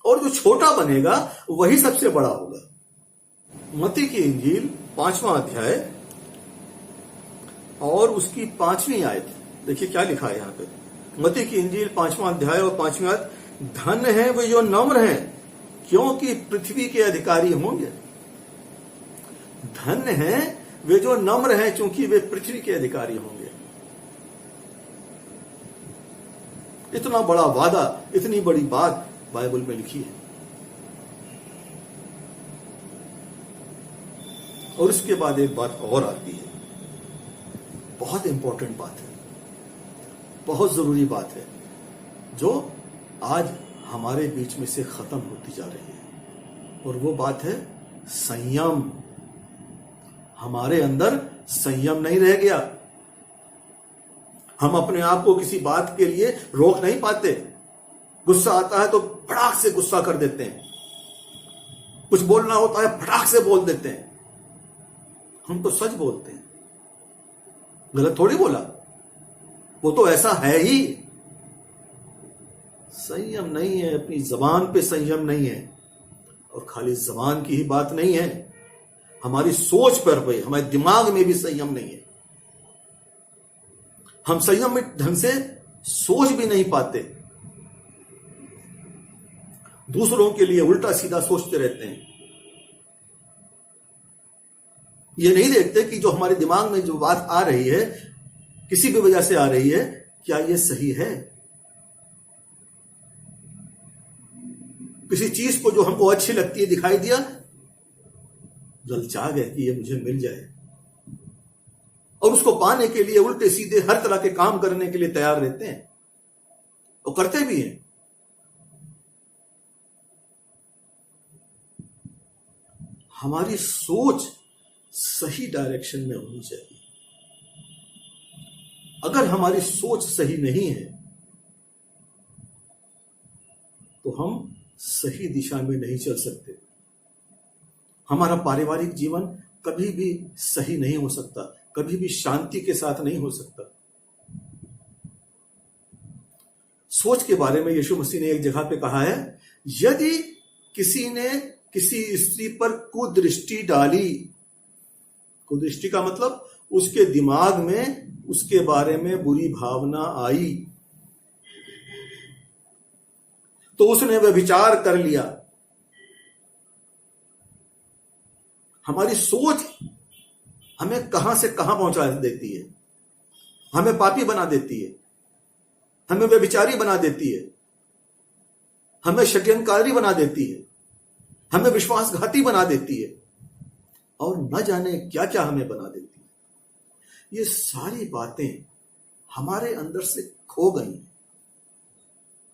और जो छोटा बनेगा वही सबसे बड़ा होगा। मत्ती की इंजील 5वां अध्याय और उसकी 5वीं आयत देखिए क्या लिखा है यहां पे। मत्ती की इंजील 5वां अध्याय और 5वीं आयत। धन्य है वे जो नम्र हैं, क्योंकि पृथ्वी के अधिकारी होंगे। धन्य है वे जो नम्र हैं, क्योंकि वे पृथ्वी के अधिकारी होंगे। इतना बड़ा वादा, इतनी बड़ी बात बाइबल में लिखी है। और उसके बाद एक बात और आती है, बहुत इंपॉर्टेंट बात है, बहुत जरूरी बात है, जो आज हमारे बीच में से खत्म होती जा रही है। और वो बात है संयम। हमारे अंदर संयम नहीं रह गया। हम अपने आप को किसी बात के लिए रोक नहीं पाते। गुस्सा आता है तो फटाक से गुस्सा कर देते हैं, कुछ बोलना होता है फटाक से बोल देते हैं। हम तो सच बोलते हैं, गलत थोड़ी बोला, वो तो ऐसा है ही। संयम नहीं है, अपनी जबान पे संयम नहीं है। और खाली जबान की ही बात नहीं है, हमारी सोच पर भी, हमारे दिमाग में भी संयम नहीं है। हम संयम में ढंग से सोच भी नहीं पाते, दूसरों के लिए उल्टा सीधा सोचते रहते हैं। ये नहीं देखते कि जो हमारे दिमाग में जो बात आ रही है, किसी भी वजह से आ रही है, क्या ये सही है। किसी चीज को जो हमको अच्छी लगती है दिखाई दिया, ललचा गए कि ये मुझे मिल जाए, और उसको पाने के लिए उल्टे सीधे हर तरह के काम करने के लिए तैयार रहते हैं और करते भी हैं। हमारी सोच सही डायरेक्शन में होनी चाहिए। अगर हमारी सोच सही नहीं है तो हम सही दिशा में नहीं चल सकते। हमारा पारिवारिक जीवन कभी भी सही नहीं हो सकता, कभी भी शांति के साथ नहीं हो सकता। सोच के बारे में यीशु मसीह ने एक जगह पे कहा है, यदि किसी ने किसी स्त्री पर कुदृष्टि डाली, कुदृष्टि का मतलब उसके दिमाग में उसके बारे में बुरी भावना आई, तो उसने व्यभिचार कर लिया। हमारी सोच हमें कहां से कहां पहुंचा देती है, हमें पापी बना देती है, हमें व्यभिचारी बना देती है, हमें षड्यंत्रकारी बना देती है, हमें विश्वासघाती बना देती है, और न जाने क्या क्या हमें बना देती है। ये सारी बातें हमारे अंदर से खो गई,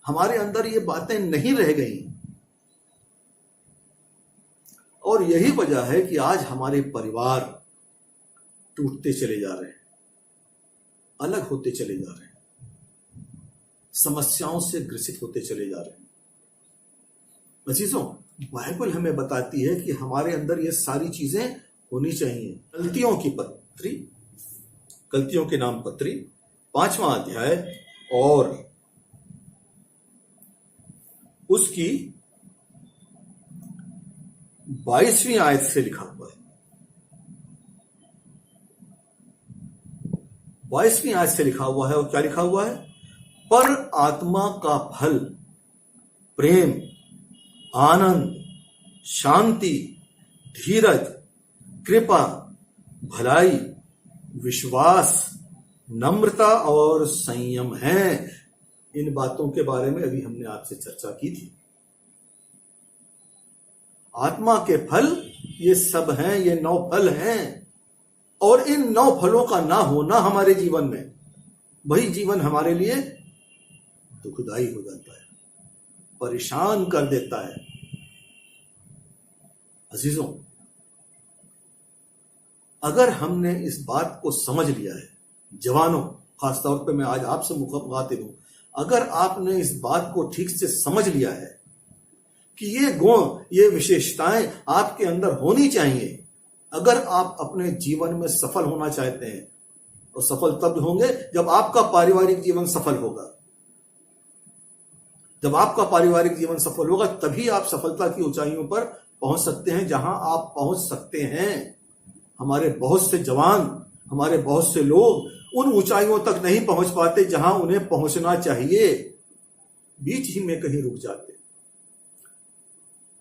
हमारे अंदर ये बातें नहीं रह गई। और यही वजह है कि आज हमारे परिवार टूटते चले जा रहे हैं, अलग होते चले जा रहे हैं, समस्याओं से ग्रसित होते चले जा रहे हैं। अजीजों, बाइबल हमें बताती है कि हमारे अंदर ये सारी चीजें होनी चाहिए। गलतियों की पत्री, गलतियों के नाम पत्री 5वां अध्याय और उसकी 22वीं आयत से लिखा हुआ है। 22वीं आयत से लिखा हुआ है, और क्या लिखा हुआ है? पर आत्मा का फल प्रेम, आनंद, शांति, धीरज, कृपा, भलाई, विश्वास, नम्रता और संयम है। इन बातों के बारे में अभी हमने आपसे चर्चा की थी। आत्मा के फल ये सब हैं, ये 9 फल हैं, और इन 9 फलों का ना होना हमारे जीवन में, वही जीवन हमारे लिए दुखदाई हो जाता है, परेशान कर देता है। अजीजों, अगर हमने इस बात को समझ लिया है, जवानों खासतौर पे मैं आज आपसे मुखातिब हूं, अगर आपने इस बात को ठीक से समझ लिया है कि ये गुण, ये विशेषताएं आपके अंदर होनी चाहिए, अगर आप अपने जीवन में सफल होना चाहते हैं, और सफल तब होंगे जब आपका पारिवारिक जीवन सफल होगा। जब आपका पारिवारिक जीवन सफल होगा तभी आप सफलता की ऊंचाइयों पर पहुंच सकते हैं, जहां आप पहुंच सकते हैं। हमारे बहुत से जवान, हमारे बहुत से लोग उन ऊंचाइयों तक नहीं पहुंच पाते जहां उन्हें पहुंचना चाहिए, बीच ही में कहीं रुक जाते।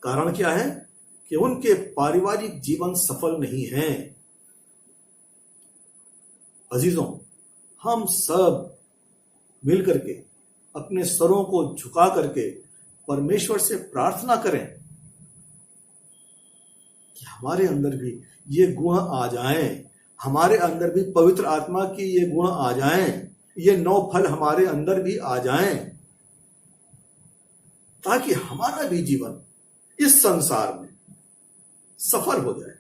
कारण क्या है? कि उनके पारिवारिक जीवन सफल नहीं है। अजीजों, हम सब मिलकर के अपने सरों को झुका करके परमेश्वर से प्रार्थना करें कि हमारे अंदर भी ये गुण आ जाएं, हमारे अंदर भी पवित्र आत्मा की ये गुण आ जाएं, ये 9 फल हमारे अंदर भी आ जाएं, ताकि हमारा भी जीवन इस संसार में सफल हो जाए,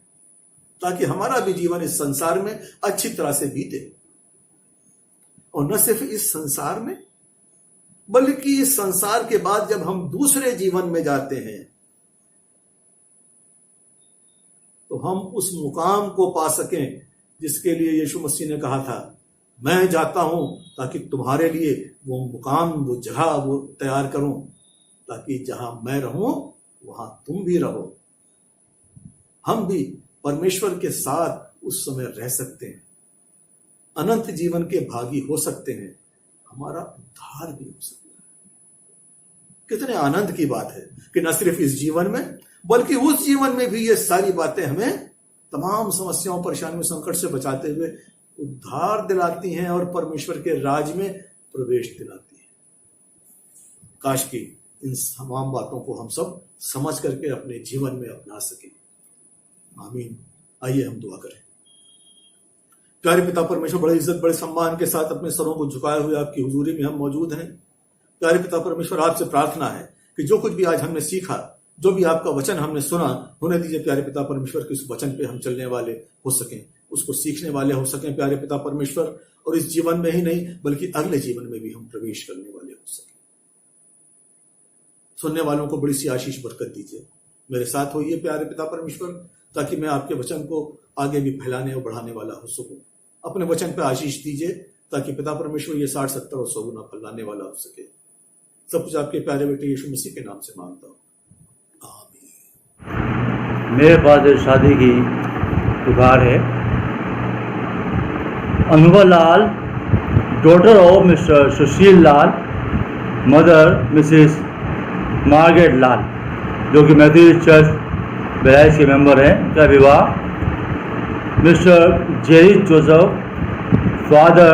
ताकि हमारा भी जीवन इस संसार में अच्छी तरह से बीते। और न सिर्फ इस संसार में, बल्कि इस संसार के बाद जब हम दूसरे जीवन में जाते हैं तो हम उस मुकाम को पा सकें जिसके लिए यीशु मसीह ने कहा था, मैं जाता हूं ताकि तुम्हारे लिए वो मुकाम, वो जगह वो तैयार करूं, ताकि जहां मैं रहूं वहां तुम भी रहो। हम भी परमेश्वर के साथ उस समय रह सकते हैं, अनंत जीवन के भागी हो सकते हैं, हमारा उद्धार भी हो सकता है। कितने आनंद की बात है कि न सिर्फ इस जीवन में बल्कि उस जीवन में भी ये सारी बातें हमें तमाम समस्याओं, परेशानियों, संकट से बचाते हुए उद्धार दिलाती हैं और परमेश्वर के राज में प्रवेश दिलाती हैं। काश कि इन तमाम बातों को हम सब समझ करके अपने जीवन में अपना सकें। आमीन। आइए हम दुआ करें। प्यारे पिता परमेश्वर, बड़े इज्जत, बड़े सम्मान के साथ अपने सरों को झुकाए हुए आपकी हुजूरी में हम मौजूद हैं। प्यारे पिता परमेश्वर, आपसे प्रार्थना है कि जो कुछ भी आज हमने सीखा, जो भी आपका वचन हमने सुना, होने दीजिए प्यारे पिता परमेश्वर कि उस वचन पे हम चलने वाले हो सकें, उसको सीखने वाले हो सकें प्यारे पिता परमेश्वर, और इस जीवन में ही नहीं बल्कि अगले जीवन में भी हम प्रवेश करने वाले हो सकें। सुनने वालों को बड़ी सी आशीष बरकत दीजिए। मेरे साथ होइए प्यारे पिता परमेश्वर, ताकि मैं आपके वचन को आगे भी फैलाने और बढ़ाने वाला हो सकूं। अपने वचन पे आशीष दीजिए ताकि पिता परमेश्वर ये 60, 70 और 100 गुना फैलाने वाला हो सके। सब कुछ आपके प्यारे बेटे यीशु मसीह के नाम से मांगता हूँ, आमीन। मेरे पास एक शादी की पुकार है। Anubhav Lal, daughter of Mr Sushil Lal, mother Mrs Margaret Lal, जो कि मेथोडिस्ट चर्च बहराइच के मेंबर हैं, का विवाह Mr Jerry Joseph, father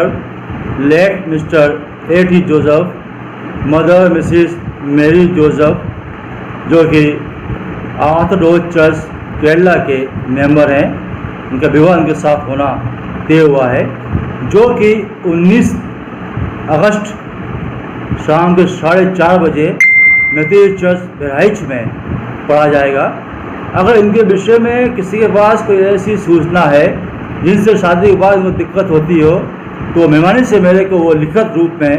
late Mr A T. Joseph, mother Mrs Mary Joseph, जो कि ऑर्थोडॉक्स चर्च केरला के मेंबर हैं, उनका विवाह उनके साथ होना तय हुआ है, जो कि 19 अगस्त शाम के 4:30 बजे मेथोडिस्ट चर्च बहराइच में पढ़ा जाएगा। अगर इनके विषय में किसी के पास कोई ऐसी सूचना है जिनसे शादी के बाद उनको दिक्कत होती हो, तो मेहरबानी से मेरे को वो लिखित रूप में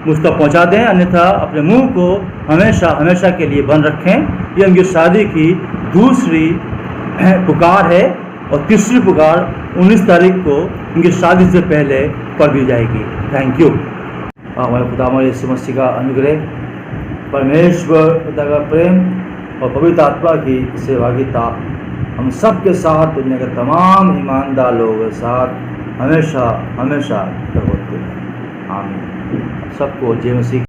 मुझ तक पहुँचा दें, अन्यथा अपने मुंह को हमेशा हमेशा के लिए बंद रखें। ये उनकी शादी की दूसरी पुकार है और तीसरी पुकार 19 तारीख को उनकी शादी से पहले पढ़ दी जाएगी। Thank you. हमारे खुदा यीशु मसीह का अनुग्रह, परमेश्वर पिता का प्रेम और पवित्र आत्मा की सहभागिता हम सब के साथ, दुनिया के तमाम ईमानदार लोगों के साथ हमेशा हमेशा होते हैं। आमीन। सबको जय मसीह।